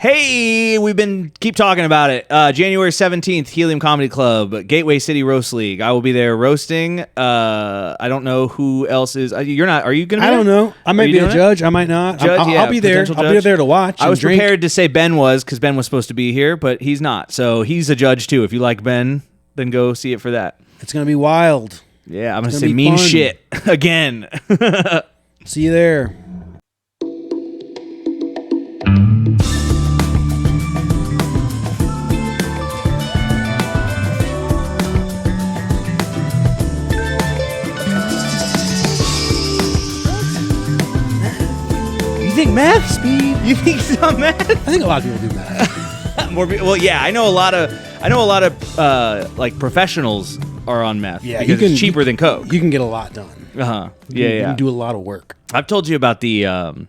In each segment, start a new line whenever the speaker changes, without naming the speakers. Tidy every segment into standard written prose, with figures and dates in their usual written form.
Hey, keep talking about it. January 17th, Helium Comedy Club, Gateway City Roast League. I will be there roasting. I don't know who else is. You're not. Are you going to be
there? I don't know. I might be a judge. I might not. I'll be there. I'll be there to watch.
I was prepared to say Ben was, because Ben was supposed to be here, but he's not. So he's a judge too. If you like Ben, then go see it for that.
It's going to be wild.
Yeah, I'm going to say mean shit again.
See you there.
You think meth?
Speed.
You think it's on meth?
I think a lot of people do meth.
Well, yeah, I know a lot of like professionals are on meth.
Yeah,
because it's cheaper than coke.
You can get a lot done.
Yeah.
You can do a lot of work.
I've told you about the.
I'm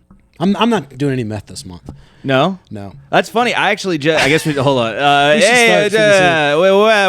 not doing any meth this month.
No?
No.
That's funny. I actually I guess we hold on.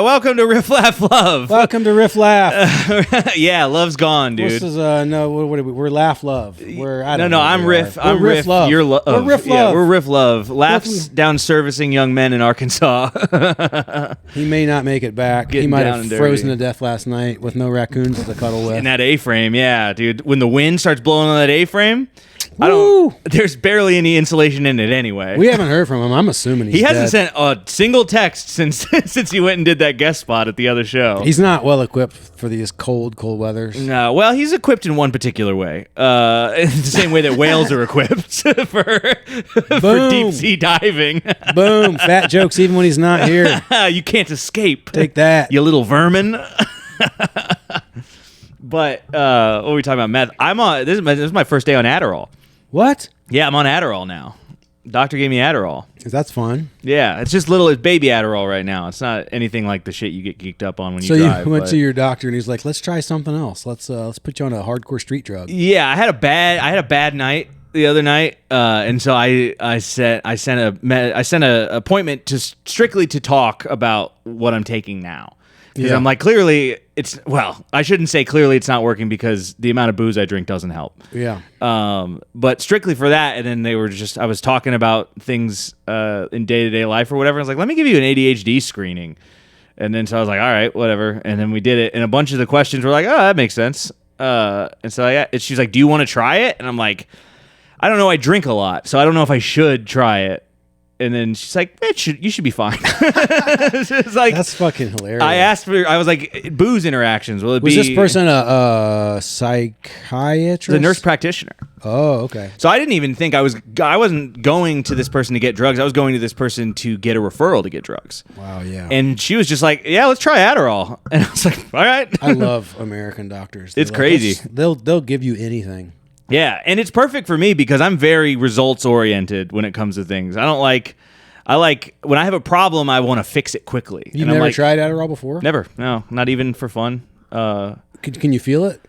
Welcome to Riff Laugh Love.
Welcome to Riff Laugh.
Yeah, love's gone, dude.
This is no. What are we? We're Laugh Love.
I'm Riff. I'm
Riff Love.
You're Love.
We're Riff Love.
Yeah, we're Riff Love. Laughs down servicing young men in Arkansas.
He may not make it back. He might have frozen to death last night with no raccoons to cuddle with.
In that A-frame, yeah, dude. When the wind starts blowing on that A-frame.
Woo!
There's barely any insulation in it anyway.
We haven't heard from him. I'm assuming
he hasn't sent a single text since he went and did that guest spot at the other show.
He's not well equipped for these cold weathers.
No, well, he's equipped in one particular way. The same way that whales are equipped for deep sea diving.
Boom! Fat jokes even when he's not here.
You can't escape.
Take that,
you little vermin. But what are we talking about? Meth. This is my first day on Adderall.
What?
Yeah, I'm on Adderall now. Doctor gave me Adderall.
That's fun.
Yeah, it's just it's baby Adderall right now. It's not anything like the shit you get geeked up on when you drive.
So you went to your doctor and he's like, "Let's try something else. Let's put you on a hardcore street drug."
Yeah, I had a bad night the other night, and so I sent a appointment to strictly to talk about what I'm taking now. Because I'm like, clearly I shouldn't say clearly it's not working because the amount of booze I drink doesn't help.
Yeah.
But strictly for that, and then I was talking about things in day-to-day life or whatever. I was like, let me give you an ADHD screening. And then so I was like, all right, whatever. And then we did it, and a bunch of the questions were like, oh, that makes sense. And so she's like, do you want to try it? And I'm like, I don't know, I drink a lot, so I don't know if I should try it. And then she's like, you should be fine. It's like,
that's fucking hilarious.
I was like, booze interactions. Was
this person a psychiatrist?
The nurse practitioner.
Oh, okay.
So I didn't even think I wasn't going to this person to get drugs. I was going to this person to get a referral to get drugs.
Wow, yeah.
And she was just like, yeah, let's try Adderall. And I was like, all right.
I love American doctors.
It's crazy.
They'll give you anything.
Yeah, and it's perfect for me because I'm very results oriented when it comes to things. I like when I have a problem, I want to fix it quickly.
You've never tried Adderall before?
Never. No, not even for fun.
Can you feel it?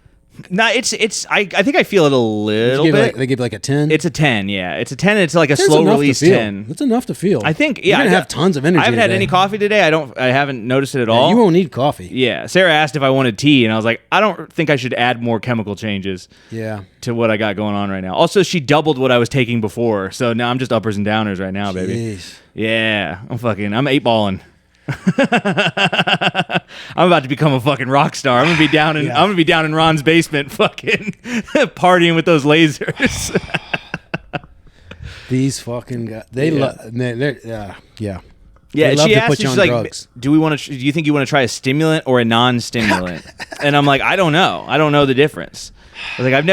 No, I think I feel it a little bit.
They give like a 10?
It's a 10, yeah. It's a 10. It's like a slow release 10.
That's enough to feel.
I think, yeah.
You're going to have tons of energy.
I haven't had any coffee today. I haven't noticed it at all.
You won't need coffee.
Yeah. Sarah asked if I wanted tea, and I was like, I don't think I should add more chemical changes to what I got going on right now. Also, she doubled what I was taking before, so now I'm just uppers and downers right now, baby. Yeah. I'm 8-balling. I'm about to become a fucking rock star. I'm gonna be down in Ron's basement, fucking partying with those lasers.
These fucking guys, yeah.
Yeah, she asked, she's like, drugs. Do you think you want to try a stimulant or a non-stimulant? And I'm like, I don't know. I don't know the difference. I was like,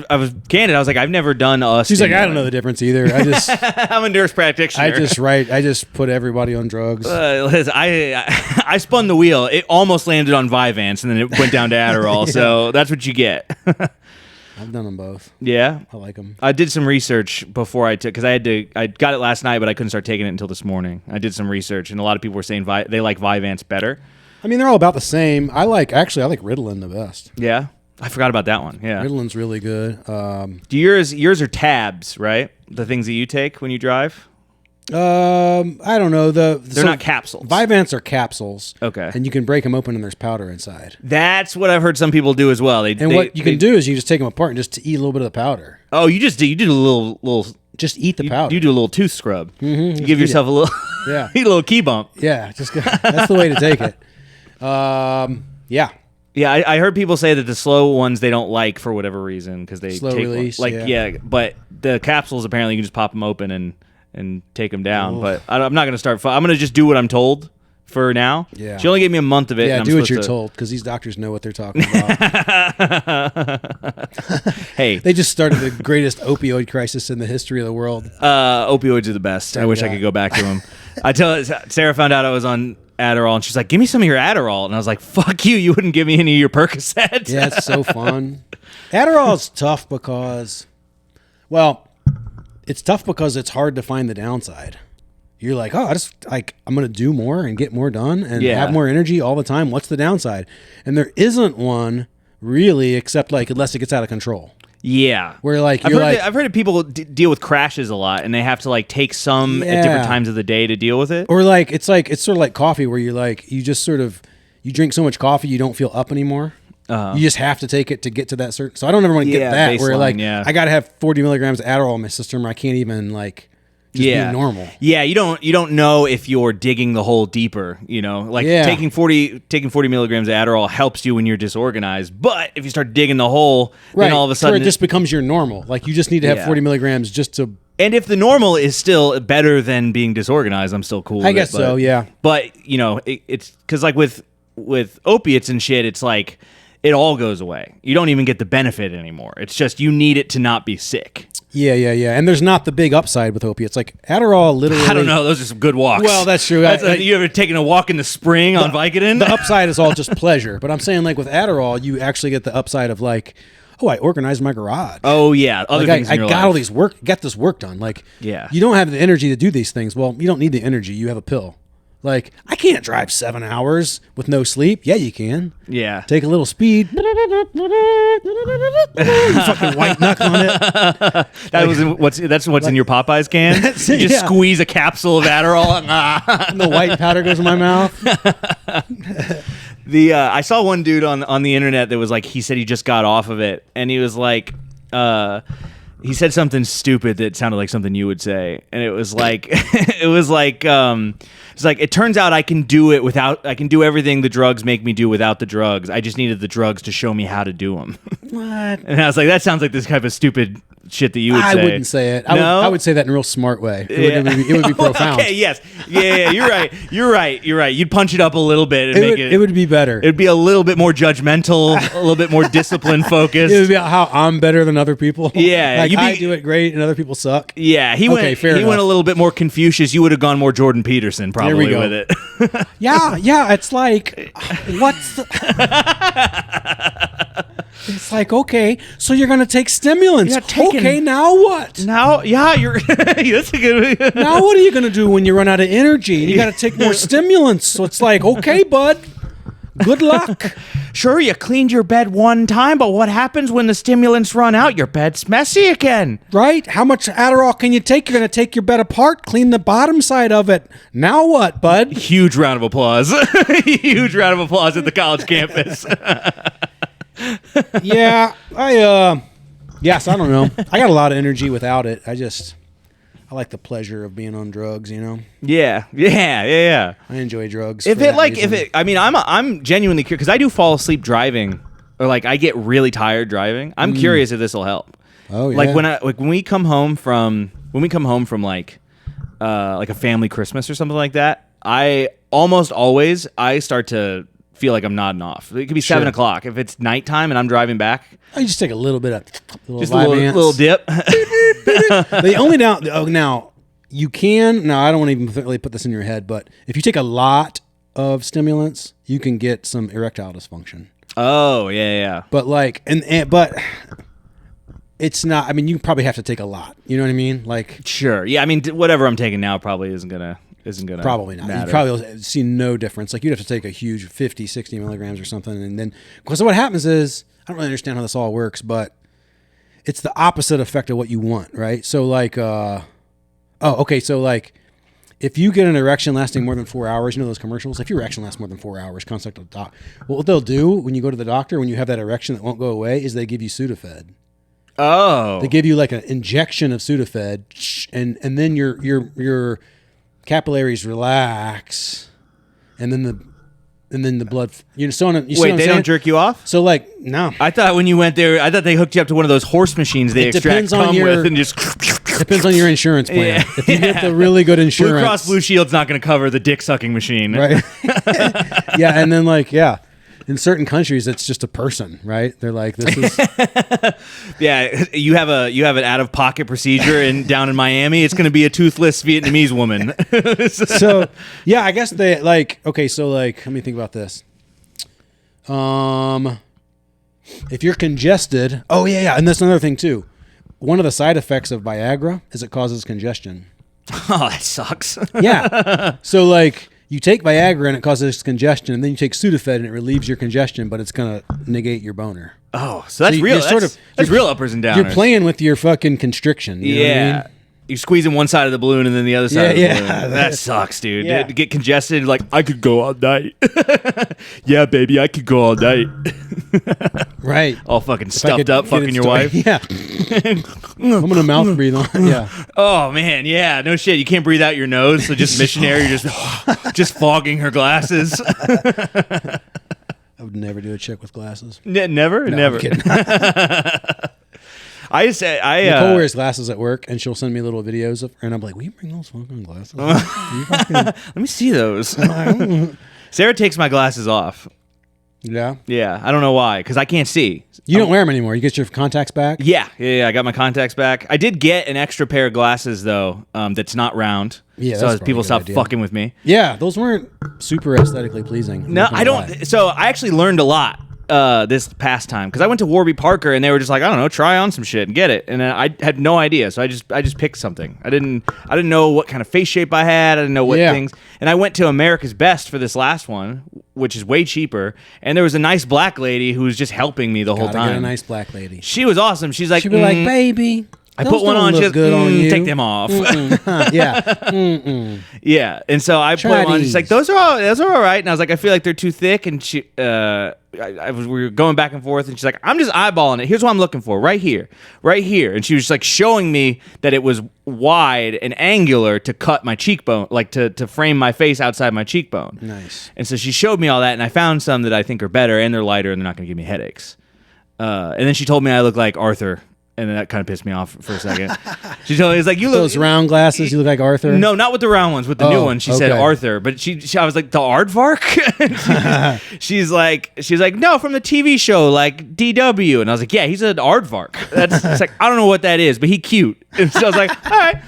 I was candid. I was like, I've never done a
She's
stimulant.
like, I don't know the difference either.
I'm a nurse practitioner.
I just put everybody on drugs.
I spun the wheel. It almost landed on Vyvanse, and then it went down to Adderall. So that's what you get.
I've done them both.
Yeah?
I like them.
I did some research before I took, because I got it last night, but I couldn't start taking it until this morning. I did some research, and a lot of people were saying they like Vyvanse better.
I mean, they're all about the same. I like Ritalin the best.
Yeah? I forgot about that one. Yeah.
Ritalin's really good.
Yours are tabs, right? The things that you take when you drive?
I don't know.
They're not capsules.
Vyvanse are capsules.
Okay.
And you can break them open and there's powder inside.
That's what I've heard some people do as well.
What you can do is you just take them apart and just eat a little bit of the powder.
Oh, you do a little.
Just eat the powder.
You do a little tooth scrub.
Mm-hmm,
you give yourself a little.
Yeah.
Eat a little key bump.
Yeah. That's the way to take it. Yeah.
Yeah, I heard people say that the slow ones they don't like for whatever reason because they
slow
take
release.
But the capsules apparently you can just pop them open and take them down. Ooh. But I'm not going to start. I'm going to just do what I'm told for now. Yeah. She only gave me a month of it.
Yeah,
and
do what you're told because these doctors know what they're talking about.
Hey,
they just started the greatest opioid crisis in the history of the world.
Opioids are the best. I wish I could go back to them. Sarah found out I was on Adderall, and she's like, "Give me some of your Adderall," and I was like, "Fuck you! You wouldn't give me any of your Percocets."
Yeah, it's so fun. Adderall's tough because, it's tough because it's hard to find the downside. You're like, I'm gonna do more and get more done and have more energy all the time. What's the downside? And there isn't one really, except unless it gets out of control.
Yeah,
where
I've heard of people deal with crashes a lot, and they have to take some at different times of the day to deal with it.
Or it's sort of like coffee, where you just sort of you drink so much coffee you don't feel up anymore. You just have to take it to get to that certain. So I don't ever want to get that baseline, where I got to have 40 milligrams of Adderall in my system, or I can't even just be normal.
Yeah, you don't know if you're digging the hole deeper, taking 40 milligrams of Adderall helps you when you're disorganized, but if you start digging the hole, then all of a sudden
it just becomes your normal. You just need to have 40 milligrams just to.
And if the normal is still better than being disorganized, I'm still cool with it.
I guess so, yeah.
But, it's because with opiates and shit, it's it all goes away. You don't even get the benefit anymore. It's just you need it to not be sick.
Yeah. And there's not the big upside with opiates. Adderall literally...
I don't know. Those are some good walks.
Well, that's true.
You ever taken a walk in the spring on Vicodin?
The upside is all just pleasure. But I'm saying with Adderall, you actually get the upside of I organized my garage.
Oh, yeah. Other things in your life.
All these got this work done. You don't have the energy to do these things. Well, you don't need the energy. You have a pill. I can't drive 7 hours with no sleep. Yeah, you can.
Yeah.
Take a little speed. You fucking white knuckle on it.
That's what's in your Popeyes can? You just squeeze a capsule of Adderall.
And the white powder goes in my mouth.
I saw one dude on the internet that was he said he just got off of it, and he was he said something stupid that sounded like something you would say, and it was it turns out I can do everything the drugs make me do without the drugs. I just needed the drugs to show me how to do them.
What?
And I was like, that sounds like this type of stupid shit that you would say.
I wouldn't say it. I would say that in a real smart way. It would be profound.
Okay, yes. Yeah, you're right. You'd punch it up a little bit and make it...
It would be better.
It'd be a little bit more judgmental, a little bit more discipline focused.
It would be how I'm better than other people.
Yeah.
I do it great and other people suck.
Yeah, he went a little bit more Confucius. You would have gone more Jordan Peterson probably with it.
Yeah, it's what's the... It's okay, so you're going to take stimulants. Okay, now what?
Now, you're... That's a good...
Now what are you going to do when you run out of energy? You got to take more stimulants. So it's okay, bud. Good luck.
Sure, you cleaned your bed one time, but what happens when the stimulants run out? Your bed's messy again.
Right? How much Adderall can you take? You're going to take your bed apart, clean the bottom side of it. Now what, bud?
Huge round of applause. Huge round of applause at the college campus.
Yeah, I don't know. I got a lot of energy without it. I like the pleasure of being on drugs,
Yeah. I
enjoy drugs.
I'm genuinely curious because I do fall asleep driving, or I get really tired driving. I'm curious if this will help.
Oh yeah.
When we come home from a family Christmas or something like that, I almost always start to feel like I'm nodding off. It could be 7 o'clock. If it's nighttime and I'm driving back,
I just take a little bit of
little dip.
They only now you can. Now I don't want to even really put this in your head, but if you take a lot of stimulants, you can get some erectile dysfunction.
Oh yeah.
But but it's not. I mean, you probably have to take a lot. You know what I mean?
Sure. Yeah. I mean, whatever I'm taking now probably isn't gonna
probably not.
Matter.
You probably see no difference. You'd have to take a huge 50, 60 milligrams or something. And then, because what happens is, I don't really understand how this all works, but it's the opposite effect of what you want, right? So if you get an erection lasting more than 4 hours, you know those commercials? If your erection lasts more than 4 hours, consult a doc. What they'll do when you go to the doctor, when you have that erection that won't go away, is they give you Sudafed.
Oh.
They give you like an injection of Sudafed, and then your capillaries relax, and then the blood. You know,
wait, they don't jerk you off?
So like, no.
I thought when you went there, I thought they hooked you up to one of those horse machines they extract cum with and just.
Depends on your insurance plan. Yeah. If you get the really good insurance,
Blue Cross Blue Shield's not going to cover the dick sucking machine,
right? Yeah, and then in certain countries, it's just a person, right? They're like, this is.
Yeah, you have an out of pocket procedure down in Miami. It's going to be a toothless Vietnamese woman.
So yeah, I guess they okay. So let me think about this. If you're congested, and that's another thing too. One of the side effects of Viagra is it causes congestion.
Oh, that sucks.
Yeah. So you take Viagra and it causes congestion, and then you take Sudafed and it relieves your congestion, but it's gonna negate your boner.
Oh, so that's real. That's real uppers and downers.
You're playing with your fucking constriction. You know what I mean?
You're squeezing one side of the balloon and then the other side of the balloon. That sucks, dude. Yeah. To get congested, I could go all night. Yeah, baby, I could go all night.
Right.
All fucking stuffed up, fucking your wife.
Yeah. I'm gonna mouth breathe on. Yeah.
Oh man, yeah. No shit. You can't breathe out your nose, so just missionary, just fogging her glasses.
I would never do a chick with glasses.
Never.
No,
never.
I'm kidding. Nicole wears glasses at work, and she'll send me little videos of her, and I'm like, will you bring those fucking glasses?
Let me see those. Sarah takes my glasses off.
Yeah?
Yeah. I don't know why, because I can't see.
You don't wear them anymore. You get your contacts back?
Yeah. I got my contacts back. I did get an extra pair of glasses, though, that's not round.
Yeah,
so people stop fucking with me.
Yeah, those weren't super aesthetically pleasing.
No, I don't. Lie. So I actually learned a lot this past time, because I went to Warby Parker and they were just like, I don't know, try on some shit and get it, and I had no idea, so I just picked something. I didn't know what kind of face shape I had. I didn't know what things, and I went to America's Best for this last one, which is way cheaper, and there was a nice black lady who was just helping me the whole time.
Get a nice black lady.
She was awesome. She's like,
she'd be like, baby,
I put one on, just
good on you.
Take them off.
Yeah.
Yeah. And so I put them on. She's like, those are all right. And I was like, I feel like they're too thick. And we were going back and forth. And she's like, I'm just eyeballing it. Here's what I'm looking for, right here. And she was just like showing me that it was wide and angular to cut my cheekbone, like to frame my face outside my cheekbone.
Nice.
And so she showed me all that, and I found some that I think are better, and they're lighter, and they're not going to give me headaches. And then she told me I look like Arthur. And then that kind of pissed me off for a second. She told me, "It's like you look
those round glasses. You look like Arthur."
No, not with the round ones. With the new one, she said Arthur. But I was like, the Aardvark. she's like, no, from the TV show, like DW. And I was like, yeah, he's an Aardvark. It's like, I don't know what that is, but he's cute. And so I was like, all right.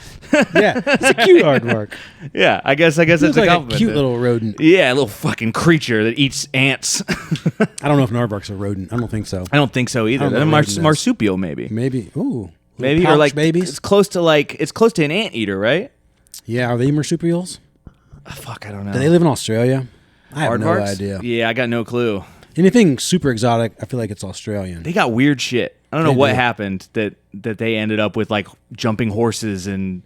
Yeah, it's a cute aardvark.
Yeah, I guess it's
like
a compliment.
A cute little rodent.
Yeah, a little fucking creature that eats ants.
I don't know if an aardvark's a rodent. I don't think so.
I don't think so either. Marsupial, maybe.
Maybe. Ooh.
Maybe, or like
babies.
It's close to an anteater, right?
Yeah. Are they marsupials?
Fuck, I don't know.
Do they live in Australia? I have no
Aardvarks?
idea.
Yeah, I got no clue.
Anything super exotic, I feel like it's Australian.
They got weird shit. I don't know what happened that they ended up with like jumping horses and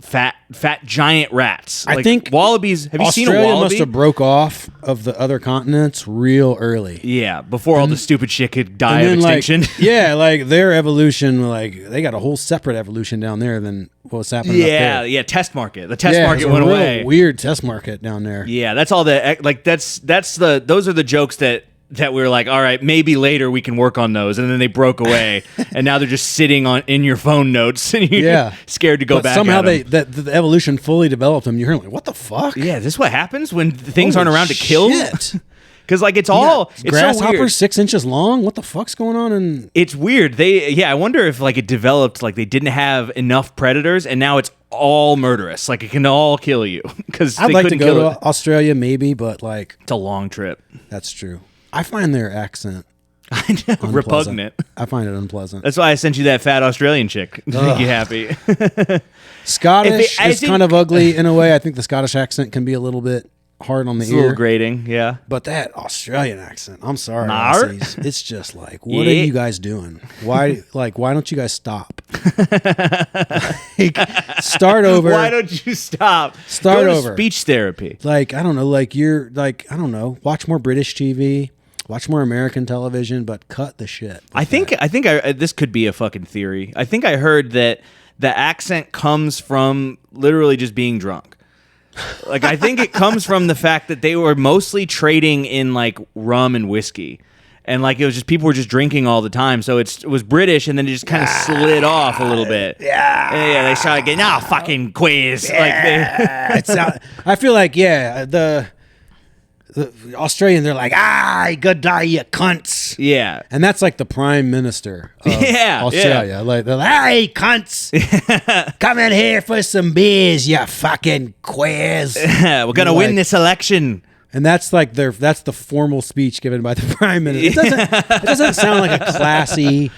fat giant rats.
I think
wallabies. Have you seen a
Australia
wallaby?
must have broke off of the other continents real early.
Yeah, before all the stupid shit could die of extinction.
Like their evolution, they got a whole separate evolution down there than what's happening up there.
Yeah, test market. The test market went away.
Weird test market down there.
Yeah, that's all those are the jokes that we were like, all right, maybe later we can work on those, and then they broke away, and now they're just sitting in your phone notes, and you're scared to go back.
Somehow
the
evolution fully developed them. You're like, what the fuck?
Yeah, this is what happens when things aren't around to kill. Because it's all it's
grasshoppers
so weird.
6 inches long. What the fuck's going on? And
it's weird. I wonder if it developed they didn't have enough predators, and now it's all murderous. Like it can all kill you. Because
I'd like to go to Australia, maybe, but
it's a long trip.
That's true. I find their accent
repugnant.
I find it unpleasant.
That's why I sent you that fat Australian chick to make you happy.
Scottish is kind of ugly in a way. I think the Scottish accent can be a little bit hard on the
it's
ear.
A little grating, yeah.
But that Australian accent, I'm sorry,
Nar?
Aussies, it's just like, what are you guys doing? Why don't you guys stop? Like, start over.
Why don't you stop?
Start
Go to
over.
Speech therapy.
Like, I don't know, like you're like, I don't know, watch more British TV. Watch more American television, but cut the shit.
I think this could be a fucking theory. I think I heard that the accent comes from literally just being drunk. Like, I think it comes from the fact that they were mostly trading in like rum and whiskey. And like, it was just, people were just drinking all the time. So it was British, and then it just kind of slid off a little bit. Yeah. They started getting, fucking quiz.
Yeah. Like, I feel like, the Australian, they're like, good day, you cunts.
Yeah.
And that's like the prime minister of Australia.
Yeah.
Like, they're like, hey, cunts, come in here for some beers, you fucking queers.
We're going to win this election.
And that's like that's the formal speech given by the prime minister. It doesn't sound like a classy,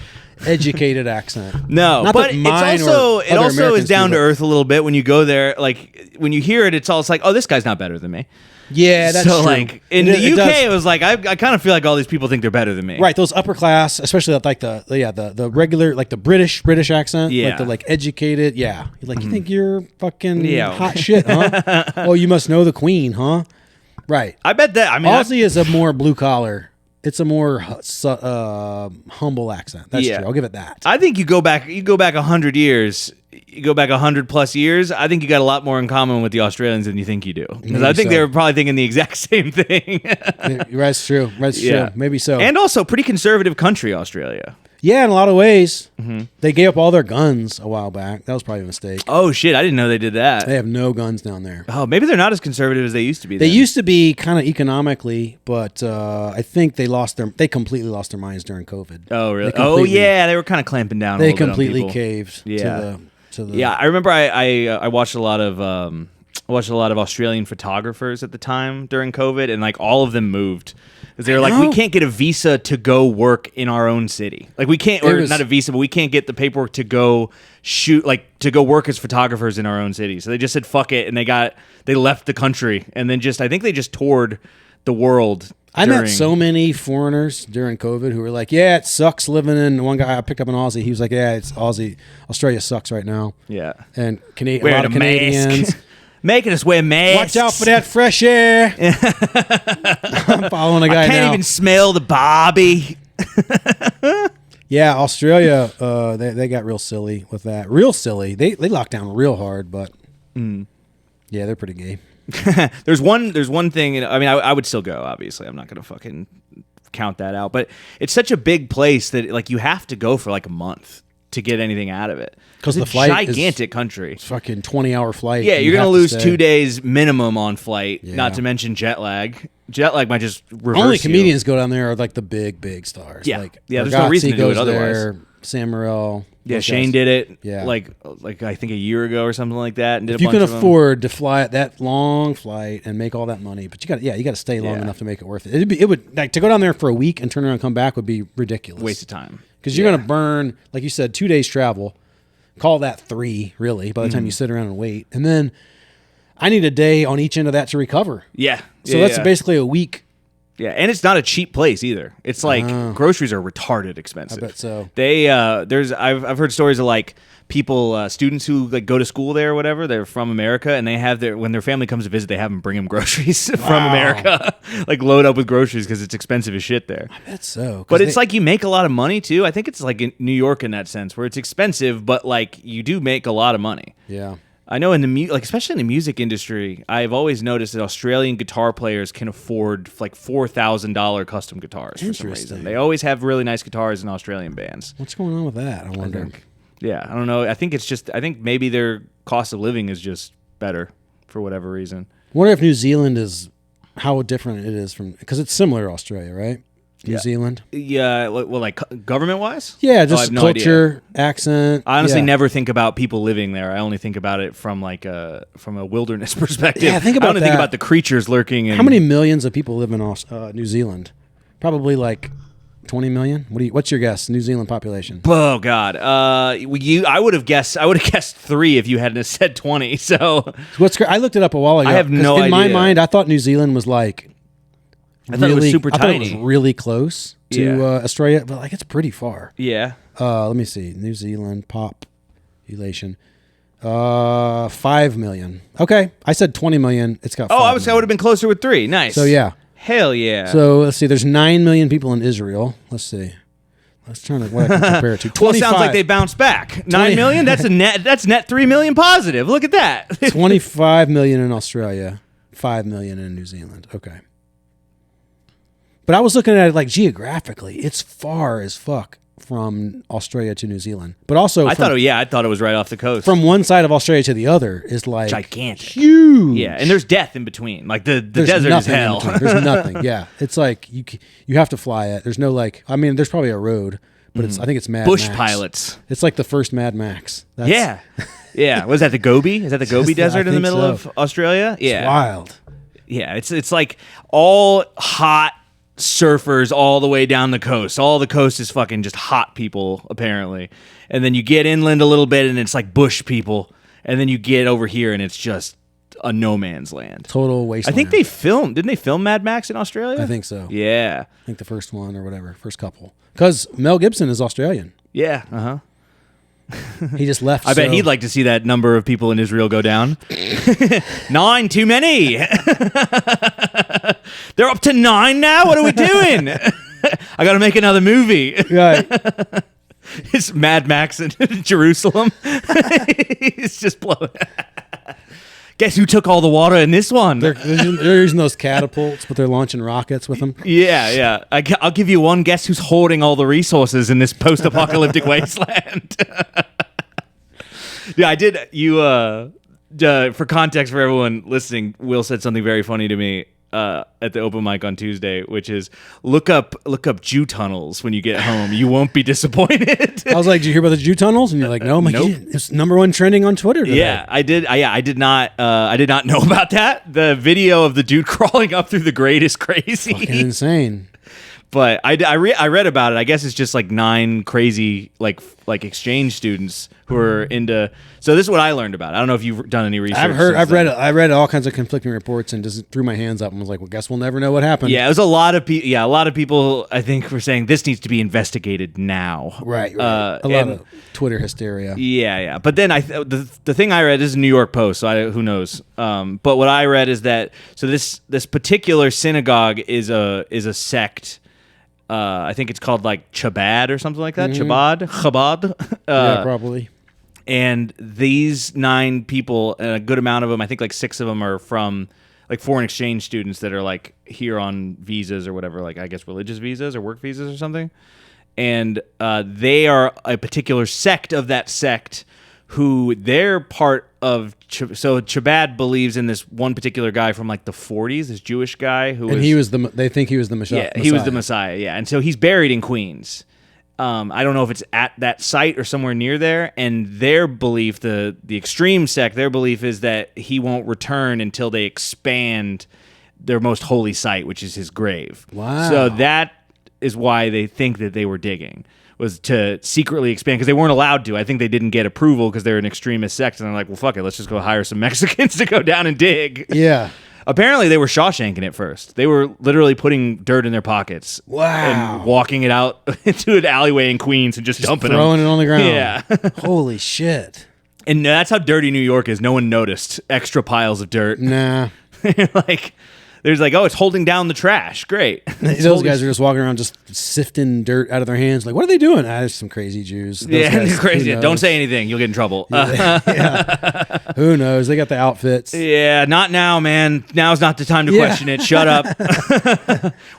educated accent.
No,
not
but it also is down to earth a little bit when you go there. Like, when you hear it, it's like, oh, this guy's not better than me.
Yeah, that's
so
true.
Like in the UK, it was like I kind of feel like all these people think they're better than me.
Right, those upper class, especially like the regular, like the British accent, like the like educated. Yeah, like you think you're fucking hot shit, huh? Oh, you must know the Queen, huh? Right.
I bet that. I mean,
Aussie is a more blue collar. It's a more humble accent. That's true. I'll give it that.
I think you go back 100 years. You go back 100+ years. I think you got a lot more in common with the Australians than you think you do. Because I think they were probably thinking the exact same thing.
That's true. That's true. Maybe so.
And also, pretty conservative country, Australia.
Yeah, in a lot of ways. Mm-hmm. They gave up all their guns a while back. That was probably a mistake.
Oh, shit. I didn't know they did that.
They have no guns down there.
Oh, maybe they're not as conservative as they used to be.
They used to be kind of economically, but I think they completely lost their minds during COVID.
Oh, really? Oh, yeah. They were kind of clamping down a little bit on people.
They completely caved to the...
Yeah, I remember I watched a lot of... Australian photographers at the time during COVID, and like all of them moved because they were like, we can't get a visa to go work in our own city. Like we can't, not a visa, but we can't get the paperwork to go shoot, like to go work as photographers in our own city. So they just said fuck it, and they left the country, and then I think they just toured the world.
I met so many foreigners during COVID who were like, yeah, it sucks living in... One guy I picked up in Aussie, he was like, yeah, it's Aussie. Australia sucks right now. Yeah. And a lot of Canadians...
Making us wear masks.
Watch out for that fresh air. I'm following a guy now.
I can't even smell the Barbie.
Yeah, Australia, they got real silly with that. Real silly. They locked down real hard, but yeah, they're pretty gay.
There's one thing. I mean, I would still go. Obviously, I'm not gonna fucking count that out. But it's such a big place that like you have to go for like a month to get anything out of it.
Because the flight
gigantic country.
It's fucking 20-hour flight.
Yeah, you're going to lose 2 days minimum on flight, not to mention jet lag. Jet lag might just reverse
Only comedians go down there are like the big stars.
Yeah,
like,
there's no reason to do it otherwise.
There, Sam Morril.
Yeah, Shane did it like I think a year ago or something like that. And did
if you can afford to fly that long flight and make all that money, but you got to stay long enough to make it worth it. It would like to go down there for a week and turn around and come back would be ridiculous.
Waste of time.
Because you're going to burn, like you said, 2 days travel. Call that 3, really, by the time you sit around and wait. And then I need a day on each end of that to recover.
Yeah.
So that's basically a week.
Yeah, and it's not a cheap place either. It's like groceries are retarded expensive.
I bet so.
I've heard stories of like people, students who like go to school there or whatever. They're from America, and they have when their family comes to visit, they have them bring them groceries from America, like load up with groceries because it's expensive as shit there.
I bet so.
But it's like you make a lot of money too. I think it's like in New York in that sense, where it's expensive, but like you do make a lot of money.
Yeah.
I know in the especially in the music industry, I've always noticed that Australian guitar players can afford like $4,000 custom guitars for some reason. They always have really nice guitars in Australian bands.
What's going on with that? I wonder.
I don't know. I think maybe their cost of living is just better for whatever reason.
I wonder if New Zealand is how different it is from because it's similar to Australia, right? New Zealand?
Yeah, well, like government-wise?
Yeah, just culture, accent.
I honestly never think about people living there. I only think about it from like a wilderness perspective.
Yeah, think about
I only think about the creatures lurking.
How many millions of people live in New Zealand? Probably like 20 million? What's your guess? New Zealand population?
Oh God, I would have guessed 3 if you hadn't said 20. So
I looked it up a while ago.
I have no idea.
In my mind, I thought New Zealand was like.
I thought it was super tiny.
I thought it was really close to Australia, but like it's pretty far.
Yeah.
Let me see. New Zealand population. 5 million. Okay, I said 20 million. It's got.
I would have been closer with 3. Nice.
So yeah.
Hell yeah.
So let's see. There's 9 million people in Israel. Let's see. Let's try to what I can compare it to.
Well, it sounds like they bounced back. 9 million. That's net 3 million positive. Look at that.
25 million in Australia. 5 million in New Zealand. Okay. But I was looking at it like geographically. It's far as fuck from Australia to New Zealand. But also
I thought it was right off the coast.
From one side of Australia to the other is like
gigantic.
Huge.
Yeah, and there's death in between. Like the desert is hell.
There's nothing. Yeah. It's like you have to fly it. There's no there's probably a road, but I think it's Mad
Bush
Max.
pilots.
It's like the first Mad Max.
Yeah. Was that the Gobi? Is that the Gobi Desert in the middle of Australia? Yeah.
It's wild.
Yeah, it's like all hot surfers all the way down the coast. All the coast is fucking just hot people, apparently. And then you get inland a little bit and it's like bush people. And then you get over here and it's just a no man's land.
Total wasteland.
I think didn't they film Mad Max in Australia?
I think so.
Yeah.
I think the first one or whatever, first couple. Because Mel Gibson is Australian.
Yeah, uh-huh.
He just left.
I bet he'd like to see that number of people in Israel go down. 9 too many. They're up to 9 now? What are we doing? I got to make another movie.
Right.
It's Mad Max in Jerusalem. It's just blowing. Guess who took all the water in this one?
They're using those catapults, but they're launching rockets with them.
Yeah. I'll give you one. Guess who's hoarding all the resources in this post-apocalyptic wasteland? Yeah, I did. For context for everyone listening, Will said something very funny to me at the open mic on Tuesday, which is look up Jew tunnels when you get home. You won't be disappointed.
I was like, "Did you hear about the Jew tunnels?" And you're like, "No, I'm like, nope. It's #1 trending on Twitter today."
Yeah, I did. I did not know about that. The video of the dude crawling up through the grate is crazy.
Fucking insane.
But I read about it. I guess it's just like 9 crazy like exchange students who are into. So this is what I learned about it. I don't know if you've done any research.
I read all kinds of conflicting reports and just threw my hands up and was like, "Well, guess we'll never know what happened."
Yeah, it was a lot of people. Yeah, a lot of people I think were saying this needs to be investigated now.
Right. A lot of Twitter hysteria.
Yeah. But then the thing I read is a New York Post, so who knows. But what I read is that this particular synagogue is a sect. I think it's called like Chabad or something like that. Mm-hmm. Chabad.
Yeah, probably.
And these 9 people, and a good amount of them, I think like 6 of them are from like foreign exchange students that are like here on visas or whatever, like I guess religious visas or work visas or something. And they are a particular sect of that sect who they're part of. So Chabad believes in this one particular guy from like the 40s, this Jewish guy
they think he was the Messiah.
Yeah, he was the Messiah. Yeah, and so he's buried in Queens. I don't know if it's at that site or somewhere near there. And their belief, the extreme sect, their belief is that he won't return until they expand their most holy site, which is his grave.
Wow.
So that is why they think that they were digging, was to secretly expand, because they weren't allowed to. I think they didn't get approval because they're an extremist sect, and they're like, well, fuck it, let's just go hire some Mexicans to go down and dig.
Yeah.
Apparently, they were Shawshanking it first. They were literally putting dirt in their pockets.
Wow.
And walking it out into an alleyway in Queens and just dumping
throwing it on the ground.
Yeah.
Holy shit.
And that's how dirty New York is. No one noticed extra piles of dirt.
Nah.
Like, there's like, oh, it's holding down the trash. Great.
Those guys are just walking around just sifting dirt out of their hands. Like, what are they doing? There's some crazy Jews.
They're crazy. Don't say anything. You'll get in trouble.
Yeah. Who knows? They got the outfits.
Yeah, not now, man. Now's not the time to question it. Shut up.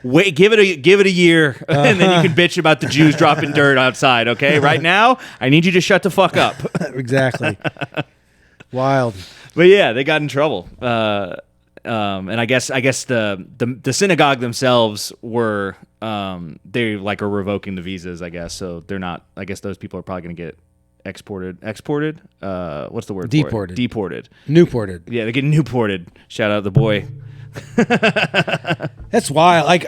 Wait, give it a year, and then you can bitch about the Jews dropping dirt outside, okay? Right now, I need you to shut the fuck up. Exactly.
Wild.
But yeah, they got in trouble. And I guess the synagogue themselves were they like are revoking the visas, I guess. So they're not. I guess those people are probably going to get exported. What's the word?
Deported.
For it? Deported.
Newported.
Yeah, they're getting Newported. Shout out the boy.
That's wild. Like,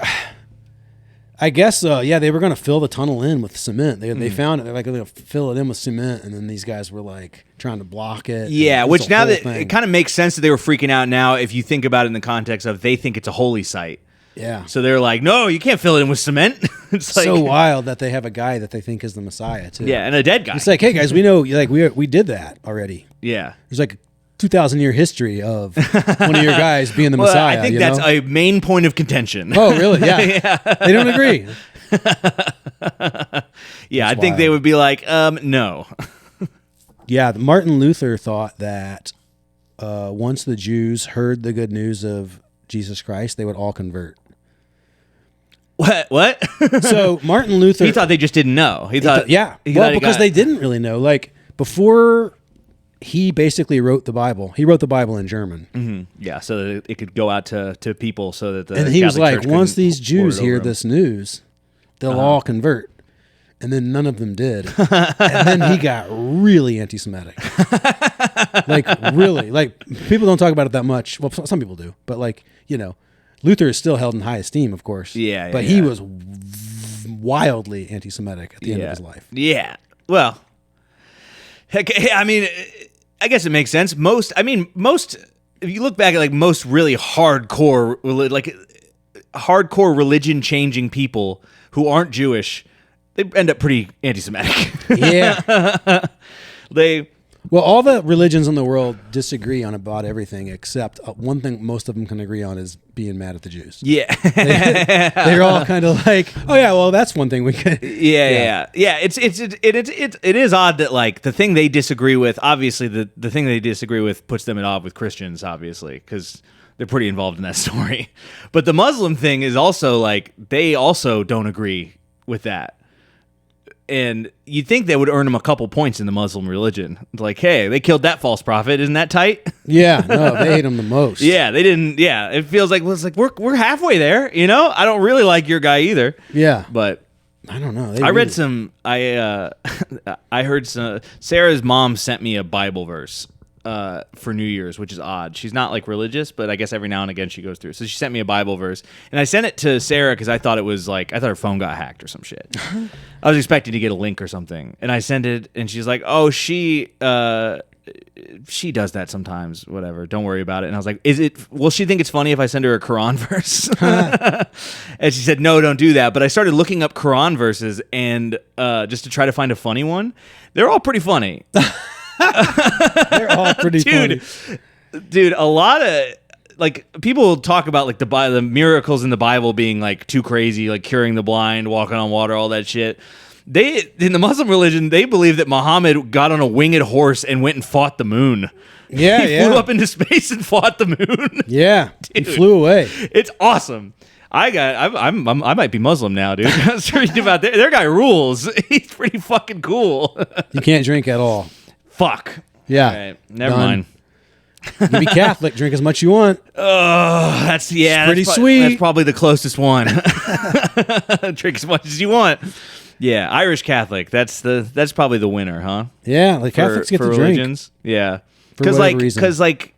I guess, they were going to fill the tunnel in with cement. They found it. They're like, going to fill it in with cement. And then these guys were like trying to block it.
Yeah, which now that it kind of makes sense that they were freaking out now if you think about it in the context of they think it's a holy site.
Yeah.
So they're like, no, you can't fill it in with cement. It's like,
so wild that they have a guy that they think is the Messiah, too.
Yeah, and a dead guy.
It's like, hey, guys, we know, like, we did that already.
Yeah.
There's like 2,000-year history of one of your guys being the Messiah.
I think that's a main point of contention.
Oh, really? Yeah. They don't agree.
Yeah, I think they would be like, no.
Yeah, Martin Luther thought that once the Jews heard the good news of Jesus Christ, they would all convert.
What?
So Martin Luther...
He thought they just didn't know. He thought...
because they didn't really know. Like, before... He basically wrote the Bible. He wrote the Bible in German.
Mm-hmm. Yeah, so that it could go out to people so that the
and he
Catholic
was like,
Church
once these Jews hear this news, they'll all convert. And then none of them did. And then he got really anti-Semitic. Like, really. Like, people don't talk about it that much. Well, some people do. But, like, Luther is still held in high esteem, of course.
Yeah,
But he was wildly anti-Semitic at the end of his life.
Yeah. Well, I mean, I guess it makes sense. Most, if you look back at like most really hardcore religion-changing people who aren't Jewish, they end up pretty anti-Semitic.
Yeah.
Well,
all the religions in the world disagree on about everything except one thing most of them can agree on is being mad at the Jews.
Yeah.
They're all kind of like, oh yeah, well that's one thing we can.
Yeah. It is odd that like the thing they disagree with, obviously the thing they disagree with puts them at odds with Christians, obviously, because they're pretty involved in that story. But the Muslim thing is also like, they also don't agree with that. And you'd think they would earn them a couple points in the Muslim religion. Like, hey, they killed that false prophet. Isn't that tight?
Yeah, no, they hate him the most.
Yeah, they didn't. Yeah, it feels like, we're halfway there. I don't really like your guy either.
Yeah,
but
I don't know.
I read some. I heard some. Sarah's mom sent me a Bible verse for New Year's, which is odd. She's not like religious, but I guess every now and again she goes through. So she sent me a Bible verse, and I sent it to Sarah because I thought it was like, I thought her phone got hacked or some shit. I was expecting to get a link or something, and I sent it, and she's like, "Oh, she does that sometimes. Whatever, don't worry about it." And I was like, will she think it's funny if I send her a Quran verse?" And she said, "No, don't do that." But I started looking up Quran verses and just to try to find a funny one. They're all pretty funny.
They're all pretty funny.
Dude, a lot of like people talk about like the miracles in the Bible being like too crazy, like curing the blind, walking on water, all that shit. In the Muslim religion, they believe that Muhammad got on a winged horse and went and fought the moon.
Yeah,
he flew up into space and fought the moon.
Yeah, dude, he flew away.
It's awesome. I might be Muslim now, dude. I was reading about their guy rules. He's pretty fucking cool.
You can't drink at all.
Fuck.
Yeah.
All right, never mind.
You be Catholic, drink as much you want.
Oh, that's
pretty sweet.
That's probably the closest one. Drink as much as you want. Yeah, Irish Catholic. That's probably the winner, huh?
Yeah, like Catholics get to
religions.
Drink.
Yeah,
because
like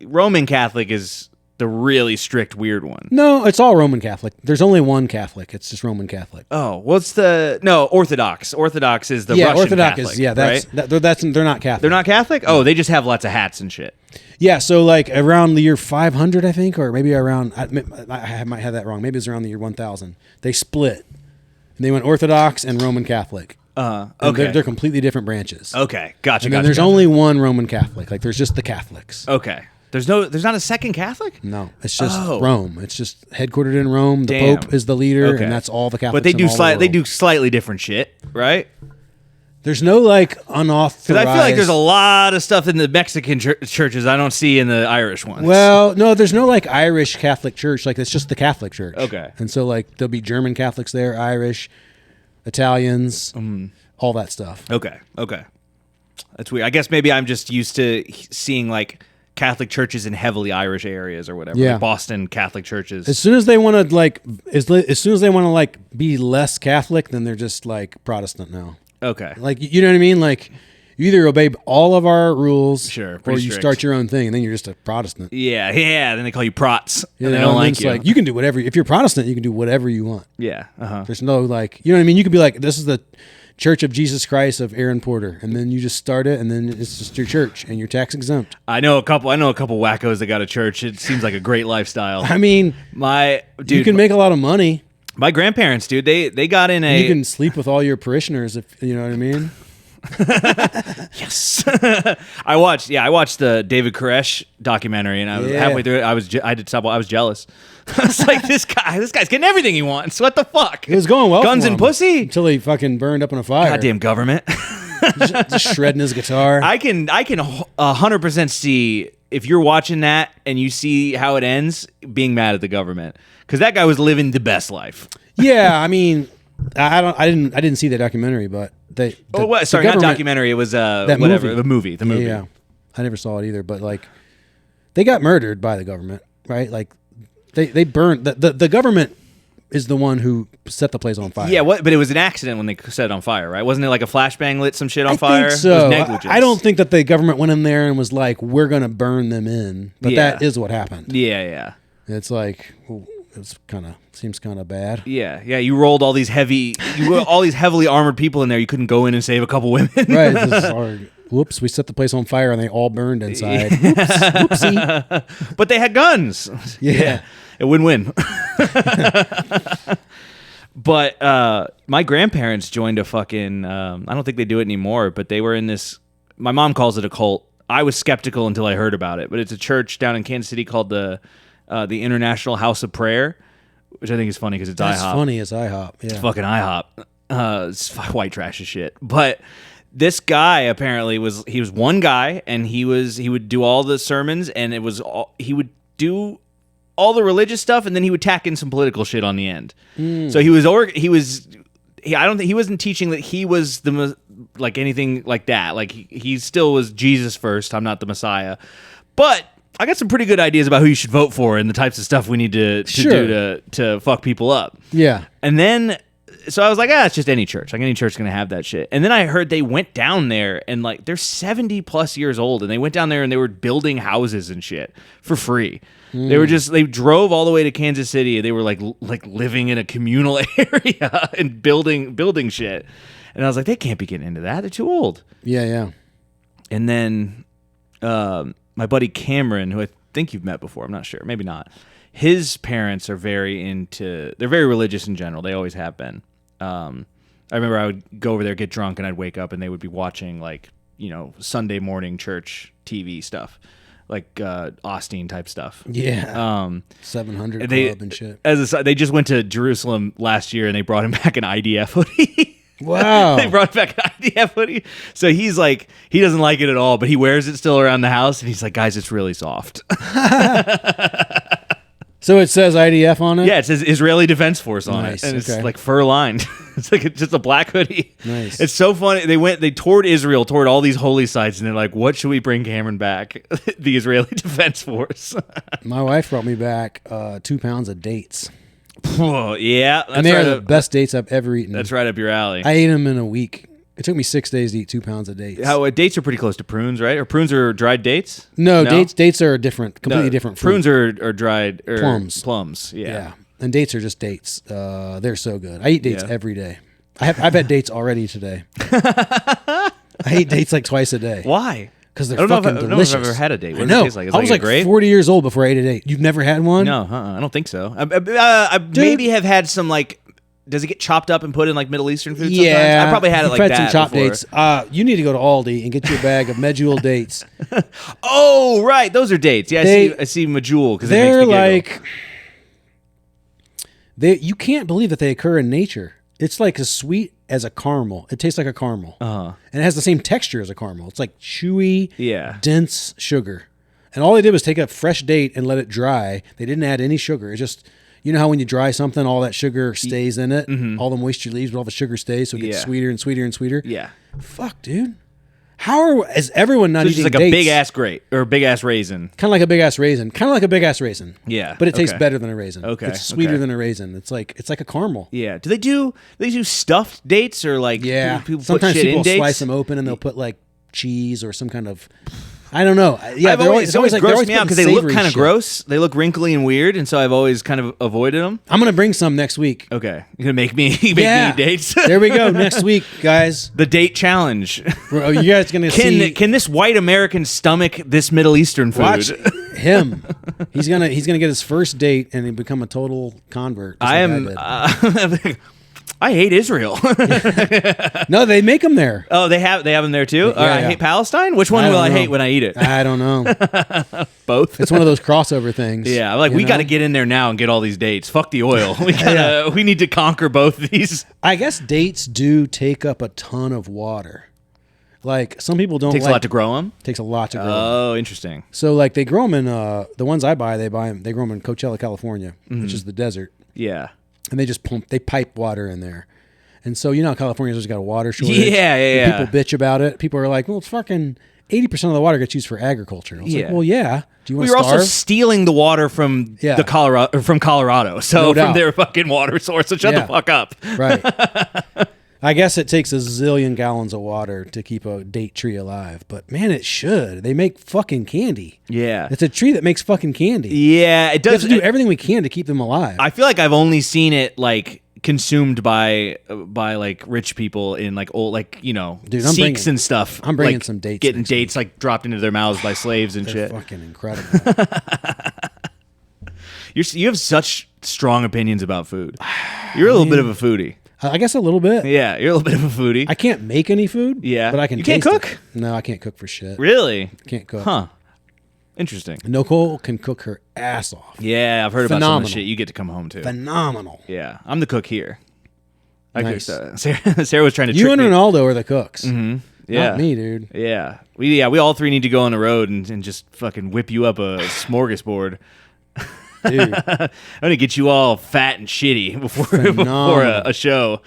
Roman Catholic is the really strict weird one.
No, it's all Roman Catholic. There's only one Catholic. It's just Roman Catholic.
Oh, what's Orthodox? Orthodox is the Russian
Orthodox
Catholic,
they're not Catholic.
They're not Catholic? Oh, they just have lots of hats and shit.
Yeah, so like around the year 500, I think, or maybe around, I might have that wrong. Maybe it's around the year 1000. They split. And they went Orthodox and Roman Catholic.
Okay.
They're completely different branches.
Okay, gotcha.
And then there's only one Roman Catholic. Like there's just the Catholics.
Okay. There's not a second Catholic?
No, it's just Rome. It's just headquartered in Rome. The Pope is the leader, and that's all the Catholics.
But they do slightly different shit, right?
There's no like unauthorized.
Because I feel like there's a lot of stuff in the Mexican churches I don't see in the Irish ones.
Well, no, there's no like Irish Catholic church. Like it's just the Catholic Church.
Okay.
And so like there'll be German Catholics there, Irish, Italians, all that stuff.
Okay. That's weird. I guess maybe I'm just used to seeing like Catholic churches in heavily Irish areas or whatever.
Yeah.
Like Boston Catholic churches.
As soon as they want to like, be less Catholic, then they're just like Protestant now.
Okay.
Like, you know what I mean? Like, You either obey all of our rules,
Sure,
or you
strict.
start your own thing, and then you're just a Protestant.
Yeah. Then they call you prots.
You
and
know,
they don't like
it's
you.
like you can do whatever. If you're Protestant, you can do whatever you want.
Yeah.
There's no like, you know what I mean? You could be like, this is the Church of Jesus Christ of Aaron Porter, and then you just start it, and then it's just your church, and you're tax exempt.
I know a couple wackos that got a church. It seems like a great lifestyle.
I mean, you can make a lot of money.
My grandparents, dude, they got in a.
You can sleep with all your parishioners, if you know what I mean.
Yes. I watched the David Koresh documentary, and I was halfway through it. I was jealous. I was like, this guy's getting everything he wants. What the fuck?
It was going well.
Guns
for
and
him
pussy
until he fucking burned up in a fire.
Goddamn government.
just shredding his guitar.
I can 100% see if you're watching that and you see how it ends, being mad at the government, because that guy was living the best life.
Yeah, I mean, I didn't see the documentary, but
not documentary. It was the movie.
Yeah, I never saw it either. But like, they got murdered by the government, right? Like, they burned the government is the one who set the place on fire.
Yeah, but it was an accident when they set it on fire, right? Wasn't it like a flashbang lit some shit on fire?
I think so.
It was negligence.
I don't think that the government went in there and was like, we're going to burn them in. But that is what happened.
Yeah.
It's like, seems kind of bad.
Yeah. You rolled all these heavily armored people in there. You couldn't go in and save a couple women.
Right. This is hard. Whoops, we set the place on fire and they all burned inside. Whoopsie.
But they had guns.
Yeah.
A win-win. But my grandparents joined a fucking, I don't think they do it anymore, but they were in this, my mom calls it a cult. I was skeptical until I heard about it, but it's a church down in Kansas City called the International House of Prayer, which I think is funny because it's IHOP.
That's funny as IHOP. Yeah.
It's fucking IHOP. It's white trash as shit. But this guy apparently was one guy, and he would do all the sermons, and he would do all the religious stuff, and then he would tack in some political shit on the end. So he wasn't teaching that he was like anything like that. Like he still was Jesus first. I'm not the Messiah, but I got some pretty good ideas about who you should vote for and the types of stuff we need to do to fuck people up.
Yeah.
And then, so I was like, it's just any church. Like any church is going to have that shit. And then I heard they went down there and like they're 70 plus years old, and they went down there and they were building houses and shit for free. They drove all the way to Kansas City. They were like living in a communal area and building shit. And I was like, they can't be getting into that. They're too old.
Yeah.
And then my buddy Cameron, who I think you've met before, I'm not sure, maybe not. His parents are they're very religious in general. They always have been. I remember I would go over there, get drunk, and I'd wake up and they would be watching like, Sunday morning church TV stuff. Like Austin type stuff.
Yeah. 700 Club and shit.
They just went to Jerusalem last year and they brought him back an IDF hoodie.
Wow.
They brought back an IDF hoodie. So he's like, he doesn't like it at all, but he wears it still around the house, and he's like, guys, it's really soft.
So it says IDF on it?
Yeah, it says Israeli Defense Force on it. And it's like fur lined. It's like just a black hoodie.
Nice.
It's so funny. They toured Israel, toured all these holy sites, and they're like, what should we bring Cameron back? The Israeli Defense Force.
My wife brought me back 2 pounds of dates.
Whoa, yeah.
And they are the best dates I've ever eaten.
That's right up your alley.
I ate them in a week. It took me 6 days to eat 2 pounds of dates.
Dates are pretty close to prunes, right? Or prunes are dried dates?
No? Dates are completely different fruit.
Prunes are dried
plums.
Plums, yeah.
And dates are just dates. They're so good. I eat dates every day. I've had dates already today. I eat dates like twice a day.
Why?
Because they're fucking delicious.
I don't know if I've ever had a date. What does it taste like?
I was like
grape?
40 years old before I ate a date. You've never had one?
No, I don't think so. I maybe have had some like. Does it get chopped up and put in like Middle Eastern food?
Yeah,
sometimes? I probably had it like that.
Some chopped
before.
dates. You need to go to Aldi and get your bag of Medjool dates.
Oh, right, those are dates. Yeah, I see Medjool because
they're like you can't believe that they occur in nature. It's like as sweet as a caramel. It tastes like a caramel, and it has the same texture as a caramel. It's like chewy, dense sugar. And all they did was take a fresh date and let it dry. They didn't add any sugar. It's just. You know how when you dry something, all that sugar stays in it? Mm-hmm. All the moisture leaves, but all the sugar stays, so it gets sweeter and sweeter and sweeter?
Yeah.
Fuck, dude. Is everyone not eating dates?
It's like a big-ass grape, or a big-ass raisin.
Kind of like a big-ass raisin.
Yeah.
But it tastes better than a raisin.
Okay.
It's sweeter than a raisin. It's like a caramel.
Yeah. Do they do stuffed dates, or like people
sometimes
put shit
people
in dates?
Slice them open and they'll put like cheese or some kind of, I don't know. Yeah,
it's always grossed me out because they look kind of gross. They look wrinkly and weird, and so I've always kind of avoided them.
I'm gonna bring some next week.
Okay, you're gonna make me me dates.
There we go. Next week, guys.
The date challenge.
You guys gonna see?
Can this white American stomach this Middle Eastern food?
Watch him. He's gonna get his first date and he become a total convert.
I hate Israel.
No, they make them there.
Oh, they have them there too.
Yeah,
I hate Palestine. Which one will I hate when I eat it?
I don't know.
Both.
It's one of those crossover things.
Yeah, we got to get in there now and get all these dates. Fuck the oil. We need to conquer both of these.
I guess dates do take up a ton of water. Like some people don't.
Takes a lot to grow them.
Takes a lot to grow them.
Oh, interesting.
So like they grow them in the ones I buy. They grow them in Coachella, California, which is the desert.
Yeah.
And they pipe water in there. And so, you know, California's just got a water shortage.
Yeah.
People bitch about it. People are like, well, it's fucking 80% of the water gets used for agriculture. I was like, well, yeah. Do you want to starve?
We were also stealing the water from Colorado. So from their fucking water source. So shut the fuck up.
Right. I guess it takes a zillion gallons of water to keep a date tree alive. But man, it should. They make fucking candy.
Yeah.
It's a tree that makes fucking candy.
Yeah, it does.
We have to do everything we can to keep them alive.
I feel like I've only seen it like consumed by like rich people in like old Sikhs and stuff.
I'm bringing some dates.
Getting dates like dropped into their mouths by slaves and
They're
shit.
Fucking incredible.
You have such strong opinions about food. You're a little bit of a foodie.
I guess a little bit.
Yeah, you're a little bit of a foodie.
I can't make any food.
Yeah,
but I can.
You can't cook?
No, I can't cook for shit.
Really?
Can't cook.
Huh. Interesting.
Nicole can cook her ass off.
Yeah, I've heard about some of the shit you get to come home to.
Phenomenal.
Yeah, I'm the cook here.
Nice.
Sarah was trying to trick me.
You and Ronaldo are the cooks.
Mm-hmm. Yeah.
Not me, dude.
Yeah. We all three need to go on the road and just fucking whip you up a smorgasbord.
Dude.
I'm going to get you all fat and shitty before a show.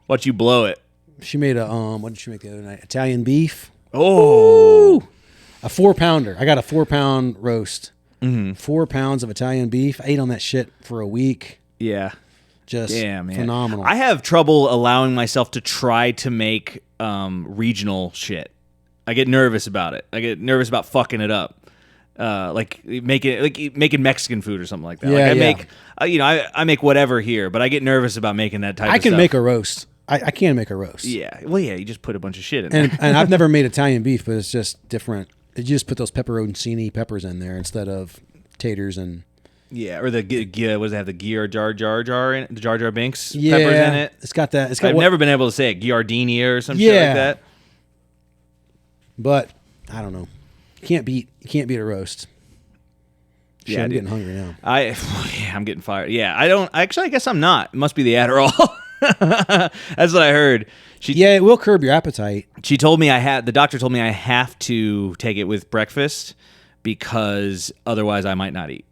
Watch you blow it.
She made what did she make the other night? Italian beef.
Oh.
Woo! A 4-pounder. I got a 4-pound roast.
Mm-hmm.
4 pounds of Italian beef. I ate on that shit for a week.
Yeah.
Just phenomenal.
I have trouble allowing myself to try to make regional shit. I get nervous about it. I get nervous about fucking it up. Making Mexican food or something like that.
Yeah,
I make whatever here, but I get nervous about making that type of stuff.
I can make a roast. I can make a roast.
Yeah. Well, yeah, you just put a bunch of shit in there.
And I've never made Italian beef, but it's just different. You just put those pepperoncini peppers in there instead of taters and...
Yeah, or what does it have? The Jar Jar in it? The Jar Jar Binks
peppers
in it?
It's got that.
I've never been able to say it. Giardini or some shit like that.
But, I don't know. You can't beat a roast. Shit, I'm getting hungry now.
I'm getting fired. Yeah, I guess I'm not. It must be the Adderall. That's what I heard.
It will curb your appetite.
She told me the doctor told me I have to take it with breakfast because otherwise I might not eat.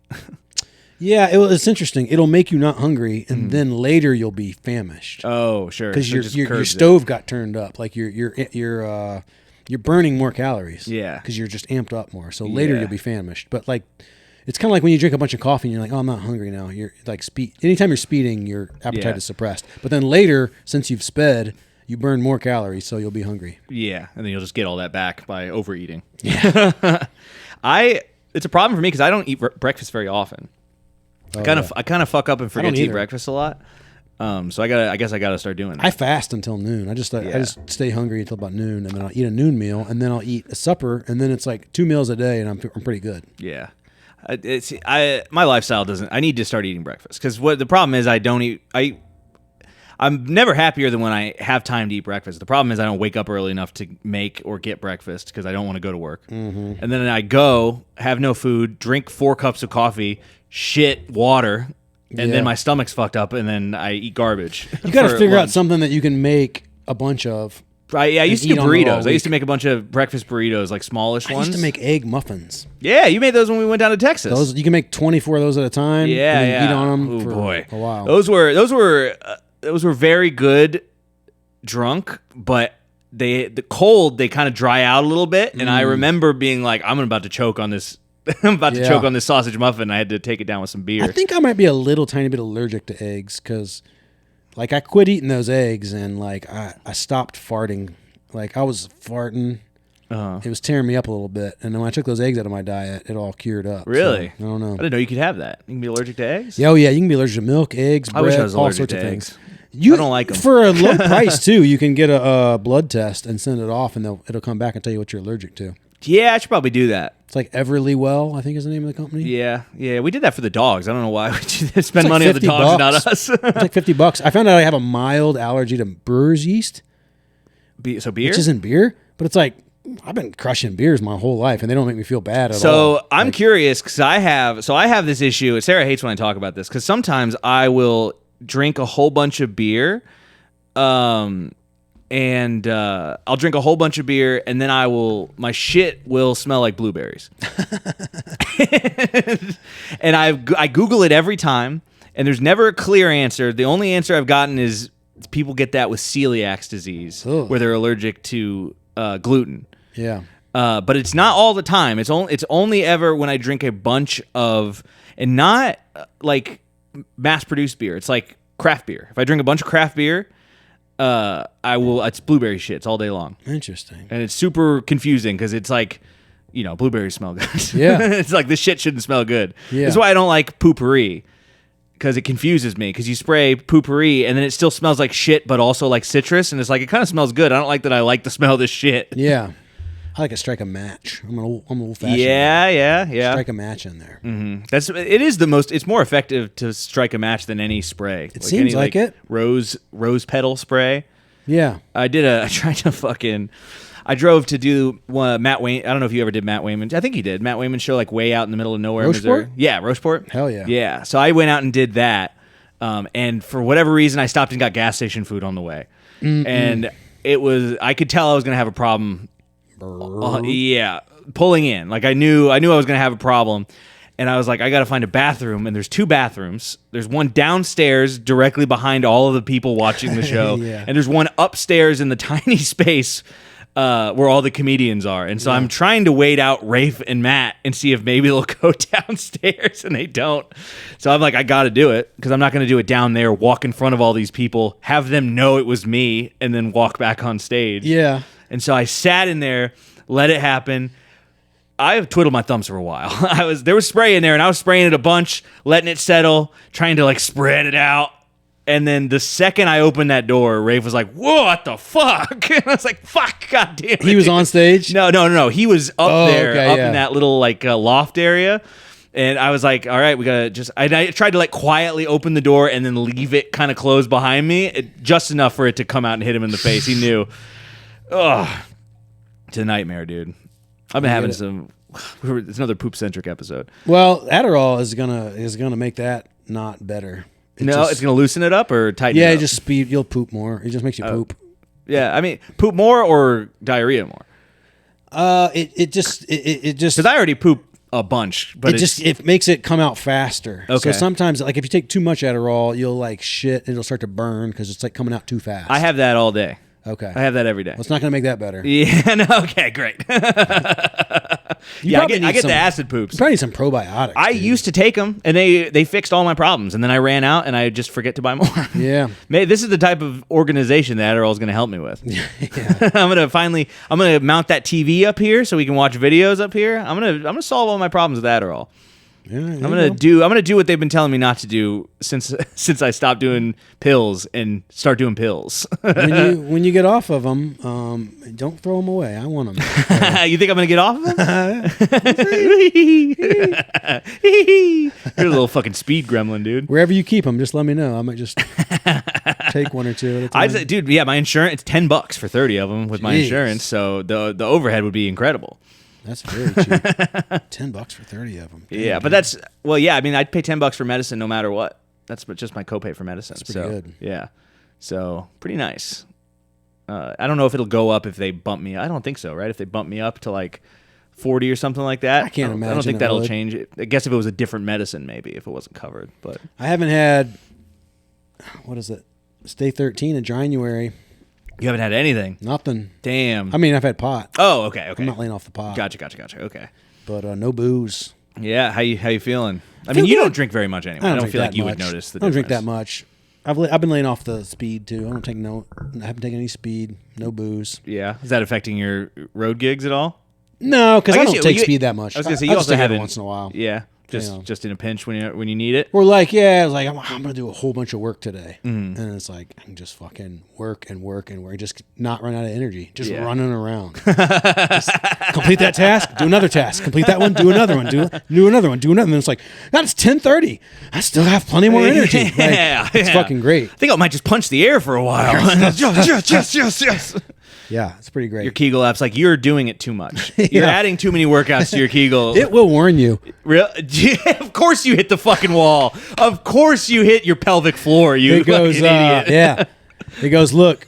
Yeah, it's interesting. It'll make you not hungry, and then later you'll be famished.
Oh, sure.
Because your stove got turned up. Like you're burning more calories.
Yeah.
Because you're just amped up more. So later you'll be famished. But like, it's kind of like when you drink a bunch of coffee and you're like, oh, I'm not hungry now. You're like anytime you're speeding, your appetite is suppressed. But then later, since you've sped, you burn more calories, so you'll be hungry.
Yeah, and then you'll just get all that back by overeating.
Yeah.
It's a problem for me because I don't eat breakfast very often. I kind of fuck up and forget to eat breakfast a lot. So I guess I gotta start doing that.
I fast until noon. I just stay hungry until about noon, and then I'll eat a noon meal, and then I'll eat a supper, and then it's like 2 meals a day, and I'm pretty good.
Yeah, my lifestyle doesn't. I need to start eating breakfast because what the problem is I don't eat. I'm never happier than when I have time to eat breakfast. The problem is I don't wake up early enough to make or get breakfast because I don't want to go to work. Mm-hmm. And then I go, have no food, drink 4 cups of coffee, shit water, and then my stomach's fucked up, and then I eat garbage.
You got to figure out something that you can make a bunch of.
I used to do burritos. I used to make a bunch of breakfast burritos, like smallish ones.
I used to make egg muffins.
Yeah, you made those when we went down to Texas.
You can make 24 of those at a time.
Yeah,
and eat on them a while.
Those were very good drunk, but the cold they kind of dry out a little bit, and I remember being like, I'm about to choke on this. I'm about to choke on this sausage muffin. I had to take it down with some beer.
I think I might be a little tiny bit allergic to eggs because, like, I quit eating those eggs and like I stopped farting. Like I was farting It was tearing me up a little bit, and then when I took those eggs out of my diet, it all cured up.
Really?
So, I don't know.
I didn't know you could have that. You can be allergic to eggs?
Yeah, you can be allergic to milk, eggs, bread,
I wish I was
all
allergic
sorts
to
of
eggs.
things. I
don't like them.
For a low price, too, you can get a blood test and send it off, and it'll come back and tell you what you're allergic to.
Yeah, I should probably do that.
It's like Everlywell, I think is the name of the company.
Yeah. We did that for the dogs. I don't know why we spend money on the dogs and not us.
It's like $50. I found out I have a mild allergy to brewer's yeast.
So beer?
Which isn't beer, but it's like, I've been crushing beers my whole life, and they don't make me feel bad at all.
So I'm curious, because I have this issue. Sarah hates when I talk about this, because sometimes I will drink a whole bunch of beer, and I'll drink a whole bunch of beer, and then my shit will smell like blueberries. And I Google it every time, and there's never a clear answer. The only answer I've gotten is people get that with celiac disease, where they're allergic to gluten.
Yeah.
But it's not all the time. It's only ever when I drink a bunch of, and not like mass-produced beer. It's like craft beer. If I drink a bunch of craft beer, it's blueberry shits all day long.
Interesting.
And it's super confusing because it's like, blueberries smell good.
Yeah.
It's like this shit shouldn't smell good.
Yeah.
That's why I don't like poopery, because it confuses me, because you spray poopery and then it still smells like shit, but also like citrus, and it's like, it kind of smells good. I don't like that I like the smell of this shit.
Yeah. I like to strike a match. I'm old-fashioned.
Yeah.
Strike a match in there.
Mm-hmm. It's more effective to strike a match than any spray.
It seems like it.
Rose petal spray.
Yeah.
I drove to do Matt Wayne. I don't know if you ever did Matt Wayman. I think you did. Matt Wayman show, like way out in the middle of nowhere, Missouri. Yeah, Rocheport.
Hell yeah.
Yeah. So I went out and did that. And for whatever reason, I stopped and got gas station food on the way. And I could tell I was going to have a problem. Pulling in. Like I knew I was going to have a problem. And I was like, I got to find a bathroom. And there's 2 bathrooms. There's one downstairs directly behind all of the people watching the show.
Yeah.
And there's one upstairs in the tiny space where all the comedians are. And so I'm trying to wait out Rafe and Matt and see if maybe they'll go downstairs, and they don't. So I'm like, I got to do it, because I'm not going to do it down there, walk in front of all these people, have them know it was me, and then walk back on stage.
Yeah.
And so I sat in there, let it happen. I twiddled my thumbs for a while. There was spray in there, and I was spraying it a bunch, letting it settle, trying to like spread it out. And then the second I opened that door, Rafe was like, "What the fuck?" And I was like, "Fuck, goddamn it."
He was on stage?
No. He was up there,
in
that little like loft area. And I was like, all right, we got to just... I tried to like quietly open the door and then leave it kind of closed behind me, just enough for it to come out and hit him in the face. He knew. Ugh. It's a nightmare, dude. I've been having some... It's another poop-centric episode.
Well, Adderall is gonna make that not better.
It's gonna loosen it up or tighten it up?
Yeah, you'll poop more. It just makes you poop.
Yeah, I mean, poop more or diarrhea more?
It just
because I already poop a bunch, but
it makes it come out faster.
Okay.
So sometimes, like if you take too much Adderall, you'll like shit and it'll start to burn because it's like coming out too fast.
I have that all day.
Okay.
I have that every day.
Well, it's not going to make that better.
Yeah. No, okay. Great. I get the acid poops.
You probably need some probiotics.
I used to take them, and they fixed all my problems, and then I ran out, and I just forget to buy more.
Yeah.
This is the type of organization that Adderall is going to help me with.
Yeah.
I'm gonna mount that TV up here so we can watch videos up here. I'm gonna solve all my problems with Adderall.
Yeah,
I'm gonna do what they've been telling me not to do since I stopped doing pills and start doing pills.
when you get off of them, don't throw them away. I want them.
You think I'm gonna get off of them? You're a little fucking speed gremlin, dude.
Wherever you keep them, just let me know. I might just take 1 or 2 at a time.
Dude, yeah, my insurance, it's $10 for 30 of them with my insurance, so the overhead would be incredible.
That's very cheap. $10 for 30 of them. Damn,
yeah, but I mean, I'd pay $10 for medicine no matter what. That's just my copay for medicine.
That's pretty good.
Yeah, so pretty nice. I don't know if it'll go up if they bump me. I don't think so, right? If they bump me up to like 40 or something like that,
I can't imagine.
I don't think that'll change it. I guess if it was a different medicine, maybe if it wasn't covered. But
I haven't had, what is it? Stay 13 in January.
You haven't had anything?
Nothing.
Damn.
I mean, I've had pot.
Oh, okay.
I'm not laying off the pot.
Gotcha. Okay.
But no booze.
Yeah. How you feeling? I mean, you don't drink very much anymore. I don't feel like you would notice the difference.
I don't drink that much. I've been laying off the speed too. I haven't taken any speed, no booze.
Yeah. Is that affecting your road gigs at all?
No, because I don't take speed that much.
I was gonna say you also have it
once in a while.
Yeah. Just in a pinch when you need it.
Or like, I was like, I'm gonna do a whole bunch of work today, and it's like I can just fucking work and work and work, just not run out of energy, just running around. Just complete that task, do another task, complete that one, do another one, do another one, do another. And it's like, God, it's 10:30. I still have plenty more energy. It's fucking great.
I think I might just punch the air for a while. yes.
Yeah, it's pretty great.
Your Kegel app's like, you're doing it too much. You're adding too many workouts to your Kegel.
It will warn you.
Of course you hit the fucking wall. Of course you hit your pelvic floor, you fucking idiot.
Yeah. It goes, look,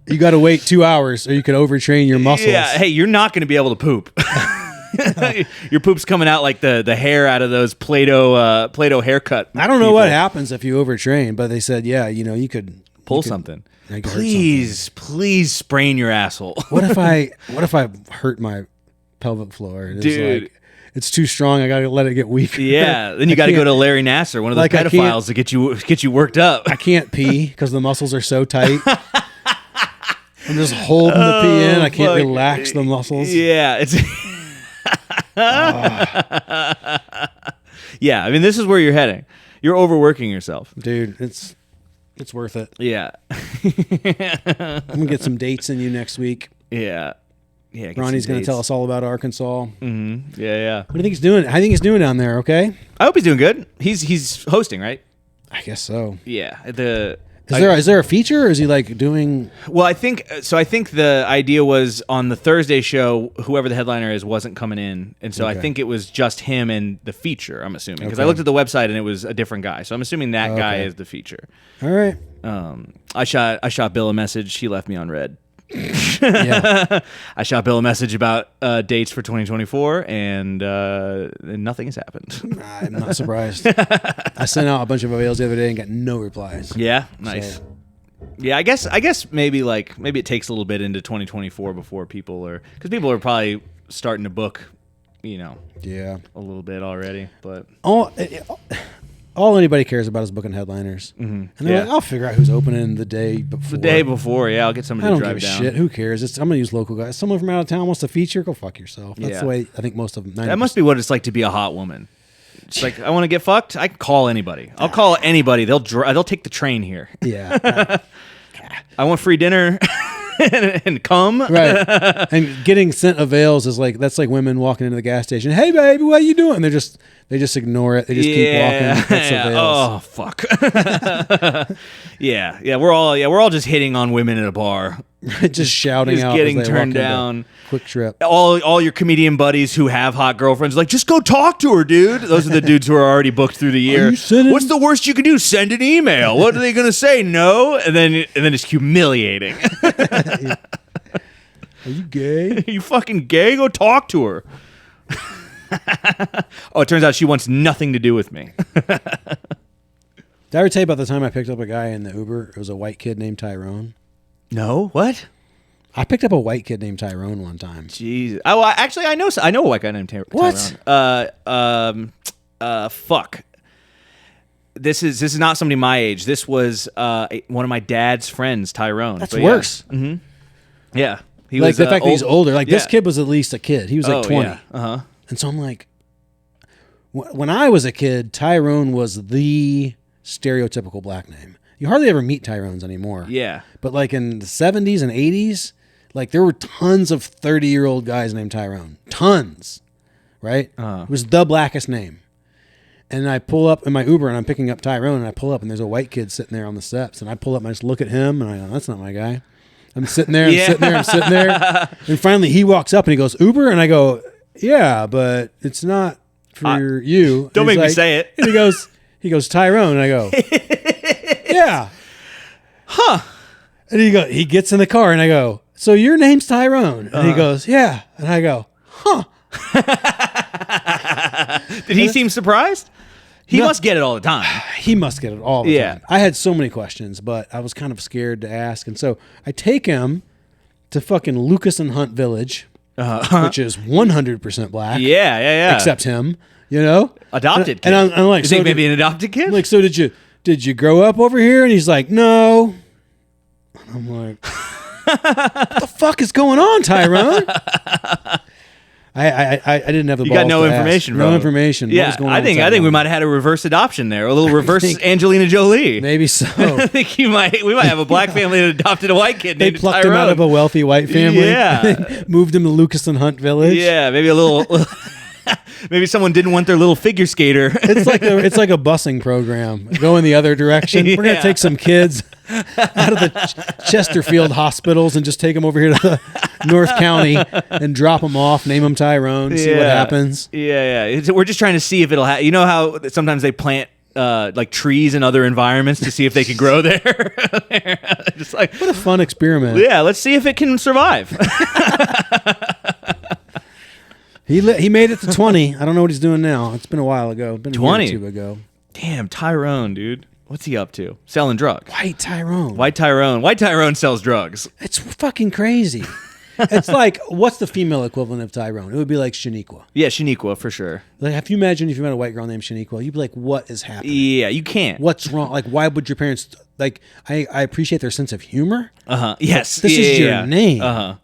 you got to wait 2 hours or you could overtrain your muscles.
Yeah, hey, you're not going to be able to poop. Your poop's coming out like the hair out of those Play-Doh haircut.
I don't know what happens if you overtrain, but they said, you could
pull something. Please sprain your asshole.
What if I hurt my pelvic floor?
Dude.
Like, it's too strong. I gotta let it get weaker.
Yeah, then you got to go to Larry Nassar, one of those pedophiles, to get you worked up.
I can't pee because the muscles are so tight. I'm just holding the pee in. I can't relax the muscles.
Yeah, it's. Yeah, I mean, this is where you're heading. You're overworking yourself,
dude. It's worth it.
Yeah.
I'm gonna get some dates in you next week.
Yeah.
Ronnie's gonna tell us all about Arkansas.
Mm-hmm. Yeah.
What do you think he's doing? I think he's doing down there. Okay.
I hope he's doing good. He's hosting, right?
I guess so.
Yeah.
Is there a feature, or is he like doing?
Well, I think the idea was on the Thursday show, whoever the headliner is wasn't coming in, and so I think it was just him and the feature. I'm assuming because I looked at the website and it was a different guy, so I'm assuming that guy is the feature.
All right.
I shot Bill a message. He left me on red.
Yeah.
I shot Bill a message about dates for 2024, and nothing has happened.
I'm not surprised. I sent out a bunch of avails the other day and got no replies.
Yeah, nice. So. Yeah, I guess maybe it takes a little bit into 2024 before people are probably starting to book, a little bit already. But all anybody cares about is booking headliners. Mm-hmm. And they're like, I'll figure out who's opening the day before. The day before, I'll get somebody to drive down.
I don't give a shit. Who cares? I'm going to use local guys. Someone from out of town wants to feature, go fuck yourself. That's the way I think most of them. 90%.
That must be what it's like to be a hot woman. It's like, I want to get fucked. I can call anybody. I'll call anybody. They'll take the train here.
Yeah.
I want free dinner. and come.
Right. And getting sent avails is that's like women walking into the gas station. Hey baby, what are you doing? They just ignore it. They just keep walking. That's avails.
Oh fuck. Yeah. We're all just hitting on women at a bar.
Just shouting
just
out.
Getting turned down.
Quick Trip.
All your comedian buddies who have hot girlfriends like, just go talk to her, dude. Those are the dudes who are already booked through the year. What's the worst you can do? Send an email. What are they gonna say? No, and then it's humiliating.
Are you gay?
Are you fucking gay? Go talk to her. Oh, it turns out she wants nothing to do with me.
Did I ever tell you about the time I picked up a guy in the Uber? It was a white kid named Tyrone.
No, what?
I picked up a white kid named Tyrone one time.
Jeez. Oh, actually, I know a white guy named Tyrone.
What?
Fuck. This is not somebody my age. This was one of my dad's friends, Tyrone.
That's worse.
Yeah. Mm-hmm. Yeah. He
like
was,
the fact that he's older. Like this kid was at least a kid. He was like 20.
Yeah. Uh-huh.
And so I'm like, when I was a kid, Tyrone was the stereotypical black name. You hardly ever meet Tyrones anymore.
Yeah.
But like in the 70s and 80s, like there were tons of 30-year-old guys named Tyrone. Tons. Right?
Uh-huh.
It was the blackest name. And I pull up in my Uber and I'm picking up Tyrone and I pull up and there's a white kid sitting there on the steps. And I pull up and I just look at him and I go, that's not my guy. I'm sitting there, I'm sitting there. And finally he walks up and he goes, Uber? And I go, yeah, but it's not for you.
Don't make me say it.
And he goes, Tyrone. And I go, yeah.
Huh.
And he gets in the car and I go, so your name's Tyrone? And he goes, yeah. And I go, huh.
Did he seem surprised? He must get it all the time.
He must get it all the time. I had so many questions, but I was kind of scared to ask. And so I take him to fucking Lucas and Hunt Village, which is 100% black.
Yeah.
Except him, you know?
Adopted kid.
And I'm like,
you think maybe an adopted kid?
I'm like, so did did you grow up over here? And he's like, no. And I'm like, what the fuck is going on, Tyrone? I didn't have the balls.
You got no information, bro.
No information.
Yeah, I think we might have had a reverse adoption there, a little reverse Angelina Jolie.
Maybe so.
I think we might have a black family that adopted a white kid.
They
named
plucked
Tyrone.
him out of a wealthy white family.
Yeah,
moved him to Lucas and Hunt Village.
Yeah, maybe a little. Maybe someone didn't want their little figure skater.
It's like a busing program. Go in the other direction. We're gonna take some kids out of the Chesterfield hospitals and just take them over here to the North County and drop them off. Name them Tyrone. See what happens.
Yeah. We're just trying to see if it'll. You know how sometimes they plant like trees in other environments to see if they can grow there. Just like
what a fun experiment.
Yeah, let's see if it can survive.
He made it to 20. I don't know what he's doing now. It's been a while ago. Been
20
a year or two ago.
Damn, Tyrone, dude. What's he up to? Selling drugs.
White Tyrone.
White Tyrone sells drugs.
It's fucking crazy. It's like, what's the female equivalent of Tyrone? It would be like Shaniqua.
Yeah, Shaniqua for sure.
Like, if you met a white girl named Shaniqua, you'd be like, what is happening?
Yeah, you can't.
What's wrong? Like, why would your parents... Like, I appreciate their sense of humor.
Yes.
This is your name.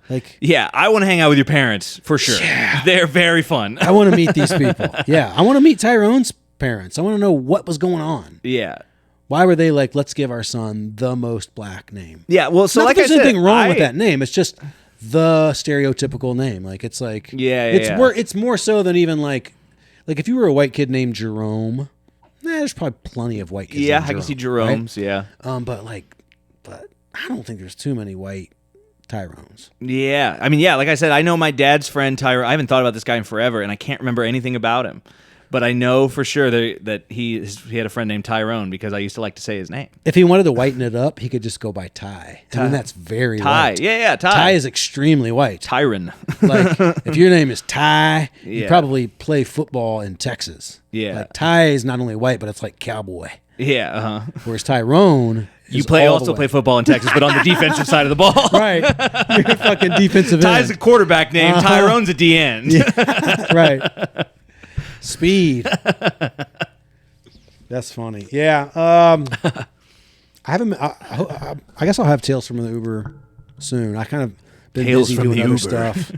Like, yeah, I want to hang out with your parents for sure. Yeah. They're very fun.
I want to meet these people. Yeah, I want to meet Tyrone's parents. I want to know what was going on.
Yeah.
Why were they like, let's give our son the most black name?
Yeah, well, so
not
like
that there's
I said,
anything wrong with that name. It's just the stereotypical name. Like, it's like, it's more so than even like if you were a white kid named Jerome. There's probably plenty of white kids.
Yeah,
named
I can see
Jerome,
Jerome's. Right? Yeah.
But I don't think there's too many white Tyrones.
Yeah, I mean, yeah, like I said, I know my dad's friend Tyrone. I haven't thought about this guy in forever, and I can't remember anything about him. But I know for sure that he had a friend named Tyrone because I used to like to say his name.
If he wanted to whiten it up, he could just go by Ty. I mean, that's very white.
Yeah, Ty.
Ty is extremely white.
Tyrone.
Like, if your name is Ty, you probably play football in Texas.
Yeah.
Like, Ty is not only white, but it's like cowboy.
Yeah,
Whereas Tyrone...
You play football in Texas, but on the defensive side of the ball.
Right. You're a fucking defensive end.
Ty's a quarterback name. Tyrone's a D end.
Yeah. Right. Speed. That's funny. Yeah. I haven't. I guess I'll have Tales from the Uber soon. I kind of been busy doing other stuff.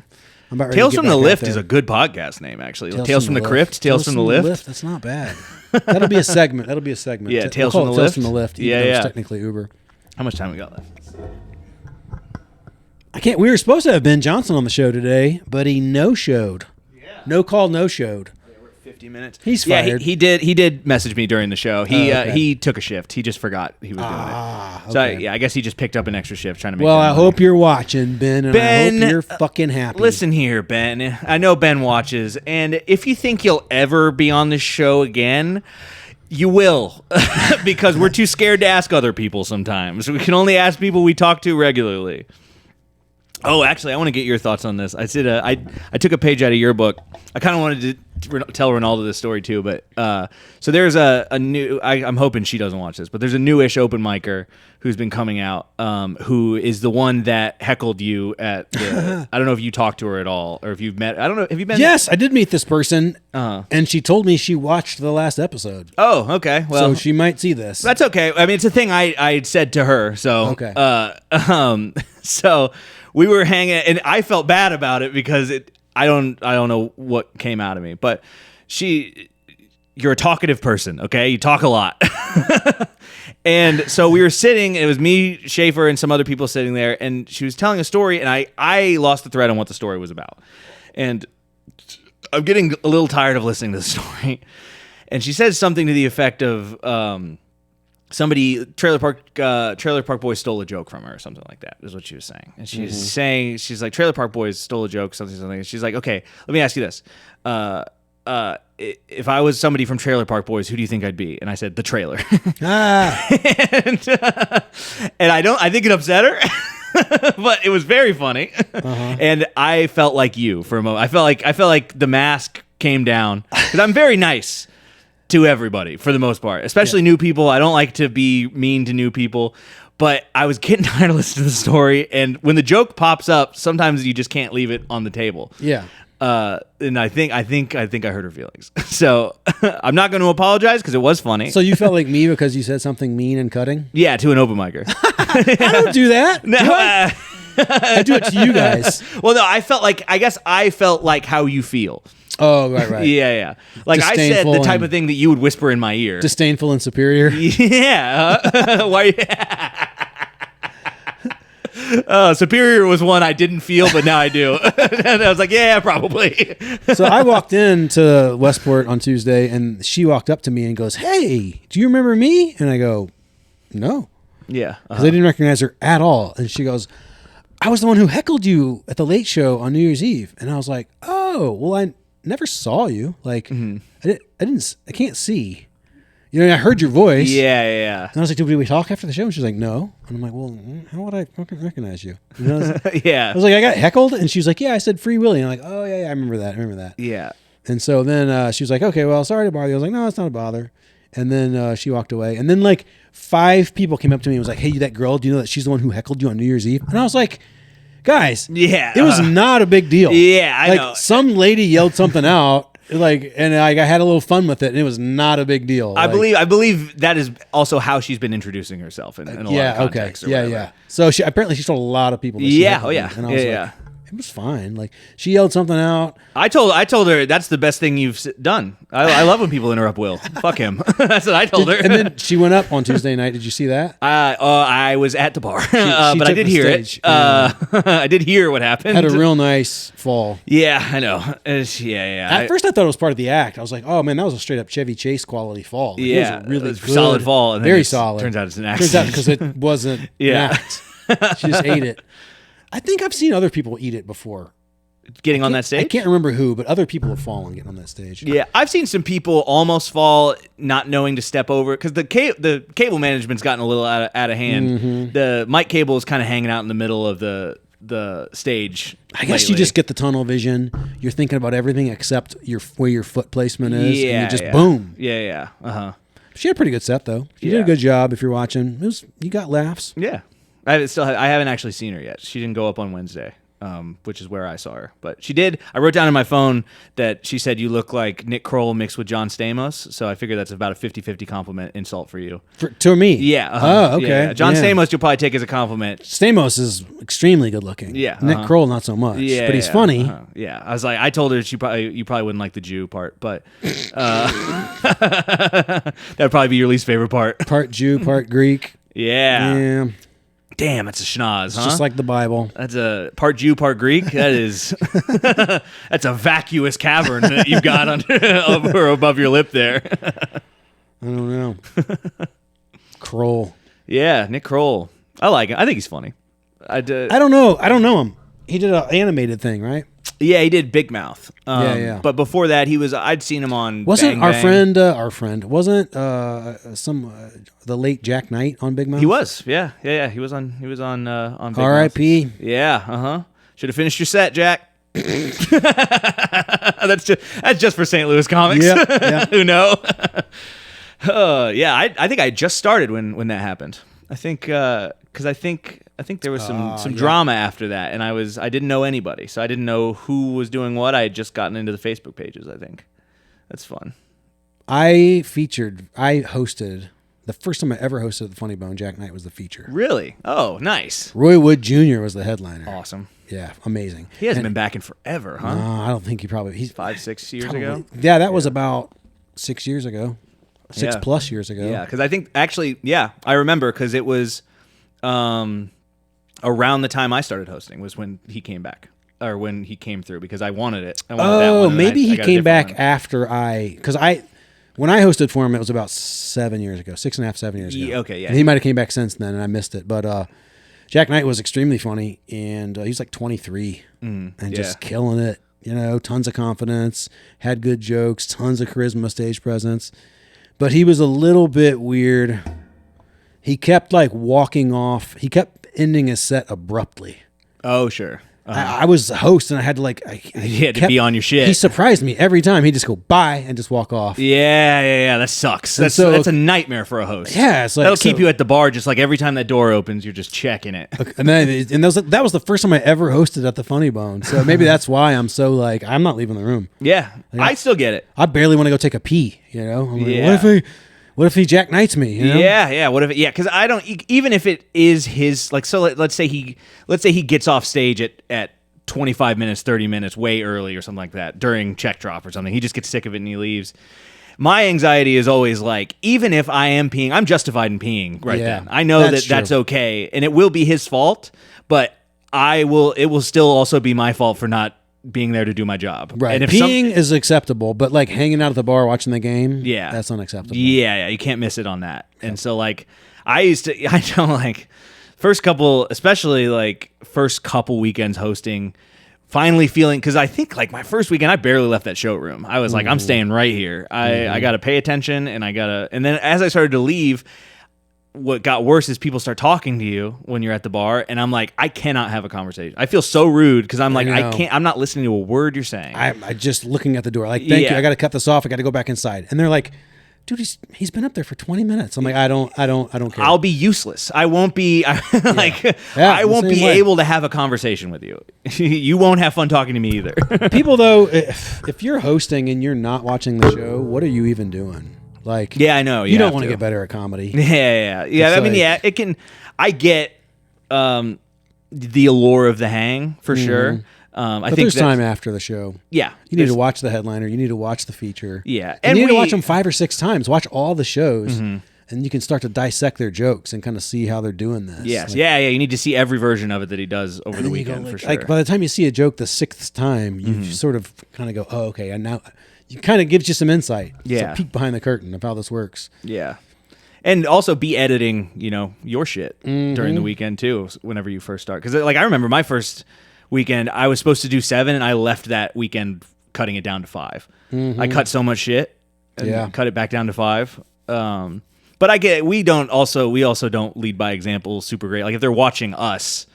I'm about ready
Tales
to get
from the
back
Lift
out
is
there.
a good podcast name, actually. Tales from the Crypt, Tales from the Lift.
That's not bad. That'll be a segment.
Yeah, Tales from the Lift.
Tales from the Lift.
Yeah.
It's technically Uber.
How much time we got left?
We were supposed to have Ben Johnson on the show today, but he no-showed. Yeah. No call, no-showed.
50 minutes.
He's fired.
He did message me during the show. He took a shift. He just forgot he was doing it. So
okay.
I guess he just picked up an extra shift trying to make.
Well, I
money.
hope you're watching, Ben, and I hope you're fucking happy.
Listen here, Ben. I know Ben watches, and if you think you'll ever be on this show again, you will, because we're too scared to ask other people sometimes. We can only ask people we talk to regularly. Oh, actually, I want to get your thoughts on this. I said I took a page out of your book. I kind of wanted to tell Ronaldo this story too, but so there's a new. I'm hoping she doesn't watch this, but there's a newish open micer who's been coming out, who is the one that heckled you at. I don't know if you talked to her at all, or if you've met. I don't know. Have you been?
Yes, I did meet this person, and she told me she watched the last episode.
Oh, okay. Well,
so she might see this.
That's okay. I mean, it's a thing I said to her. So
okay.
So we were hanging, and I felt bad about it because I don't know what came out of me, but you're a talkative person, okay? You talk a lot. And so we were sitting, it was me, Schaefer, and some other people sitting there, and she was telling a story, and I lost the thread on what the story was about. And I'm getting a little tired of listening to the story. And she says something to the effect of Trailer Park Boys stole a joke from her or something like that is what she was saying. And she's saying, she's like, Trailer Park Boys stole a joke, something. And she's like, okay, let me ask you this. If I was somebody from Trailer Park Boys, who do you think I'd be? And I said, the trailer. And I think it upset her, but it was very funny. And I felt like you for a moment. I felt like the mask came down because I'm very nice to everybody for the most part, especially new people. I don't like to be mean to new people, but I was getting tired of listening to the story. And when the joke pops up, sometimes you just can't leave it on the table.
Yeah.
And I think I hurt her feelings. So I'm not going to apologize because it was funny.
So you felt like me because you said something mean and cutting?
Yeah, to an open micer.
I don't do that. No, I do it to you guys.
Well, no, I felt like how you feel.
Oh, right.
Yeah. Like I said, the type of thing that you would whisper in my ear.
Disdainful and superior.
Yeah. Why? Superior was one I didn't feel, but now I do. And I was like, yeah, probably.
So I walked into Westport on Tuesday, and she walked up to me and goes, "Hey, do you remember me?" And I go, "No."
Yeah.
Because I didn't recognize her at all. And she goes, "I was the one who heckled you at the Late Show on New Year's Eve." And I was like, "Oh, well, I never saw you. Like, I can't see. You know, I heard your voice."
Yeah.
And I was like, "Did we talk after the show?" And she's like, "No." And I'm like, "Well, how would I fucking recognize you?" And I was,
yeah.
I was like, "I got heckled?" And she was like, "Yeah, I said Free Willy." And I'm like, "Oh, yeah, I remember that.
Yeah.
And so then she was like, "Okay, well, sorry to bother you." I was like, "No, it's not a bother." And then she walked away. And then like 5 people came up to me and was like, "Hey, you that girl, do you know that she's the one who heckled you on New Year's Eve?" And I was like, "Guys, it was not a big deal."
Yeah, I know.
Some lady yelled something out. And I had a little fun with it, and it was not a big deal.
I believe that is also how she's been introducing herself in a lot of contexts.
Okay, yeah. So she told a lot of people. That she
yeah,
And I was like, it was fine. Like she yelled something out.
I told her that's the best thing you've done. I love when people interrupt Will. Fuck him. That's what I told her.
And then she went up on Tuesday night. Did you see that?
I was at the bar,
she
but I did hear
stage.
it. I did hear what happened.
Had a real nice fall.
Yeah, I know. Yeah.
At first, I thought it was part of the act. I was like, "Oh man, that was a straight up Chevy Chase quality fall." Like,
yeah,
it was a really good,
solid fall. And
very solid.
Turns out it's an accident.
Because it wasn't an act. She just ate it. I think I've seen other people eat it before.
Getting on that stage?
I can't remember who, but other people have fallen getting on that stage.
Yeah, I've seen some people almost fall not knowing to step over because the cable management's gotten a little out of hand.
Mm-hmm.
The mic cable is kind of hanging out in the middle of the stage.
I guess you just get the tunnel vision. You're thinking about everything except where your foot placement is.
Yeah,
and you just boom.
Yeah. Uh-huh.
She had a pretty good set though. She did a good job. If you're watching, you got laughs.
Yeah, I haven't actually seen her yet. She didn't go up on Wednesday. Which is where I saw her. But she did. I wrote down in my phone that she said you look like Nick Kroll mixed with John Stamos. So I figure that's about a 50-50 compliment insult for you.
To me?
Yeah.
Oh, okay.
Yeah. John Stamos you'll probably take as a compliment.
Stamos is extremely good looking.
Yeah.
Nick Kroll not so much. Yeah, but he's funny.
Yeah. I was like, I told her you probably wouldn't like the Jew part, but that'd probably be your least favorite part.
Part Jew, part Greek.
Yeah. Damn, it's a schnoz, huh?
Just like the Bible.
That's a part Jew, part Greek. That is, that's a vacuous cavern that you've got over above your lip there.
I don't know. Kroll.
Yeah, Nick Kroll. I like him. I think he's funny.
I don't know. I don't know him. He did an animated thing, right?
Yeah, he did Big Mouth.
Yeah.
But before that, I'd seen him on.
Wasn't
Bang Bang.
our friend? Wasn't the late Jack Knight on Big Mouth?
He was. Yeah. He was on. Big Mouth.
R.I.P.
Yeah. Should have finished your set, Jack. That's just for St. Louis comics.
Yeah.
Who know? Yeah. I think I just started when that happened. I think because I think there was some drama after that, and I didn't know anybody, so I didn't know who was doing what. I had just gotten into the Facebook pages. I think that's fun.
I hosted the first time I ever hosted the Funny Bone. Jack Knight was the feature.
Really? Oh, nice.
Roy Wood Jr. was the headliner.
Awesome.
Yeah, amazing.
He hasn't been back in forever, huh?
No, I don't think he's
5-6 years ago.
Yeah, that was about 6 years ago. 6+ years ago.
Yeah, because I think actually, I remember because it was around the time I started hosting was when he came back or when he came through because I wanted it. I wanted that one,
maybe he came back
one.
after when I hosted for him, it was about 7 years ago, 6.5, 7 years ago.
Okay, yeah.
And he might have came back since then, and I missed it. But Jack Knight was extremely funny, and he's like 23 and just killing it. Tons of confidence, had good jokes, tons of charisma, stage presence. But he was a little bit weird. He kept walking off. He kept ending his set abruptly.
Oh, sure.
I was the host, and I had to
you had to be on your shit.
He surprised me every time. He'd just go bye and just walk off.
Yeah. That sucks. That's a nightmare for a host.
Yeah, it's
that'll keep you at the bar. Just like every time that door opens, you're just checking it.
And that was the first time I ever hosted at the Funny Bone. So maybe that's why I'm so like I'm not leaving the room.
Yeah, I still get it.
I barely want to go take a pee. I'm like, what if he Jack Knights me?
Yeah. What if? Because I don't. Even if it is his, like, so let's say he gets off stage at 25 minutes, 30 minutes, way early or something like that during check drop or something. He just gets sick of it and he leaves. My anxiety is always like, even if I am peeing, I'm justified in peeing then. I know that's okay, and it will be his fault, but it will still also be my fault for not being there to do my job.
Right. And if peeing is acceptable, but like hanging out at the bar watching the game, that's unacceptable.
Yeah, you can't miss it on that. Yep. And so like I don't like first couple weekends hosting, finally feeling, because I think like my first weekend I barely left that showroom. I was like, I'm staying right here. I got to pay attention, and then as I started to leave, what got worse is people start talking to you when you're at the bar, and I'm like, I cannot have a conversation. I feel so rude because I'm like, I'm not listening to a word you're saying.
I'm just looking at the door like, thank you, I got to cut this off, I got to go back inside. And they're like, dude, he's been up there for 20 minutes. I'm like, I don't care.
I'll be useless. I won't be I won't be able to have a conversation with you. You won't have fun talking to me either.
People though, if you're hosting and you're not watching the show, what are you even doing? Like,
I know
you don't want to get better at comedy.
Yeah. I mean, it can. I get the allure of the hang for sure. I think
there's time after the show.
Yeah,
you need to watch the headliner. You need to watch the feature.
Yeah,
and you need to watch them 5 or 6 times. Watch all the shows, and you can start to dissect their jokes and kind of see how they're doing this.
Yes, You need to see every version of it that he does over the weekend for sure.
Like by the time you see a joke the 6th time, you sort of kind of go, "Oh, okay," and now. It kind of gives you some insight.
Yeah.
It's a peek behind the curtain of how this works.
Yeah. And also be editing, your shit during the weekend too, whenever you first start. Because like I remember my first weekend, I was supposed to do 7, and I left that weekend cutting it down to 5. I cut so much shit and cut it back down to 5. But I get we also don't lead by example super great. Like if they're watching us,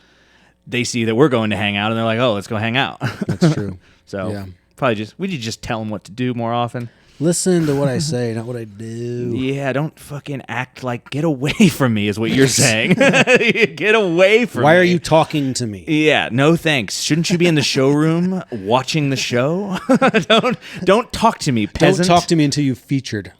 they see that we're going to hang out, and they're like, oh, let's go hang out.
That's true.
So yeah. We need to just tell them what to do more often.
Listen to what I say, not what I do.
Yeah, don't fucking act like, get away from me is what you're saying. Get away from me.
Why are you talking to me?
Yeah, no thanks. Shouldn't you be in the showroom watching the show? Don't talk to me, peasant.
Don't talk to me until you've featured.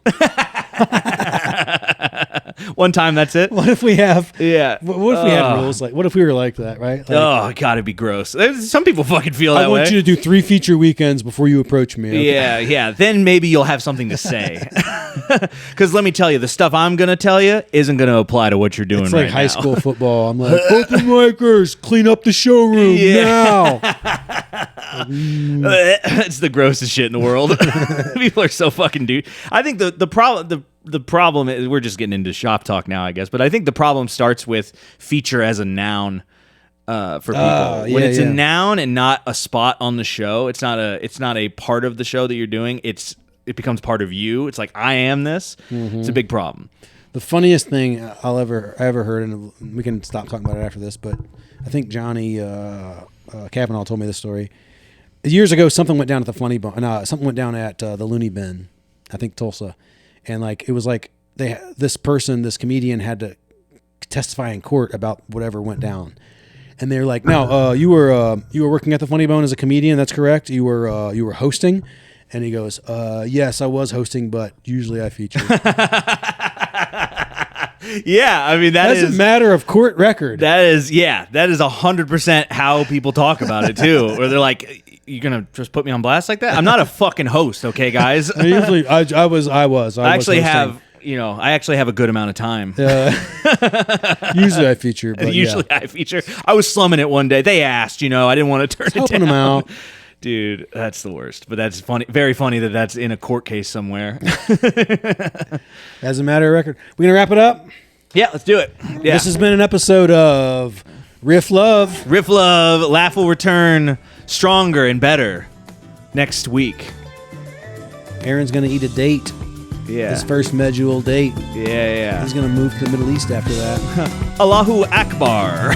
One time, that's it.
What if we have? Yeah. What if we had rules like? What if we were like that? Right? Like,
God, it'd be gross. Some people fucking feel that way.
I want you to do 3 feature weekends before you approach me.
Okay? Yeah. Then maybe you'll have something to say. Because let me tell you, the stuff I'm gonna tell you isn't gonna apply to what you're doing.
It's like high school football. I'm like, open micers, clean up the showroom now.
It's the grossest shit in the world. People are so fucking dude. I think the problem is, we're just getting into shop talk now, I guess, but I think the problem starts with feature as a noun for people. When it's a noun and not a spot on the show, it's not a part of the show that you're doing. It becomes part of you. It's like, I am this. It's a big problem.
The funniest thing I ever heard, and we can stop talking about it after this, but I think Johnny Kavanaugh told me this story. Years ago, something went down at the Funny Bone. Something went down at the Looney Bin, I think Tulsa. And like it was like this comedian had to testify in court about whatever went down, and they're like, "No, you were working at the Funny Bone as a comedian. That's correct. You were hosting." And he goes, "Yes, I was hosting, but usually I feature."
Yeah, I mean
that's a matter of court record.
That is 100% how people talk about it too. Where they're like, "You gonna just put me on blast like that?" I'm not a fucking host, okay, guys.
Usually, I actually
have a good amount of time.
Usually I feature. But
I feature. I was slumming it one day. They asked, I didn't want to turn it down.
Helping them out.
Dude, that's the worst. But that's funny. Very funny that that's in a court case somewhere.
As a matter of record. We gonna wrap it up?
Yeah, let's do it. Yeah.
This has been an episode of Riff Love.
Riff Love. Laugh will return stronger and better next week.
Aaron's gonna eat a date.
Yeah.
His first medjool date.
Yeah.
He's gonna move to the Middle East after that.
Allahu Akbar.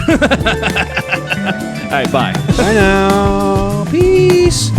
All right, bye.
Bye now. Peace.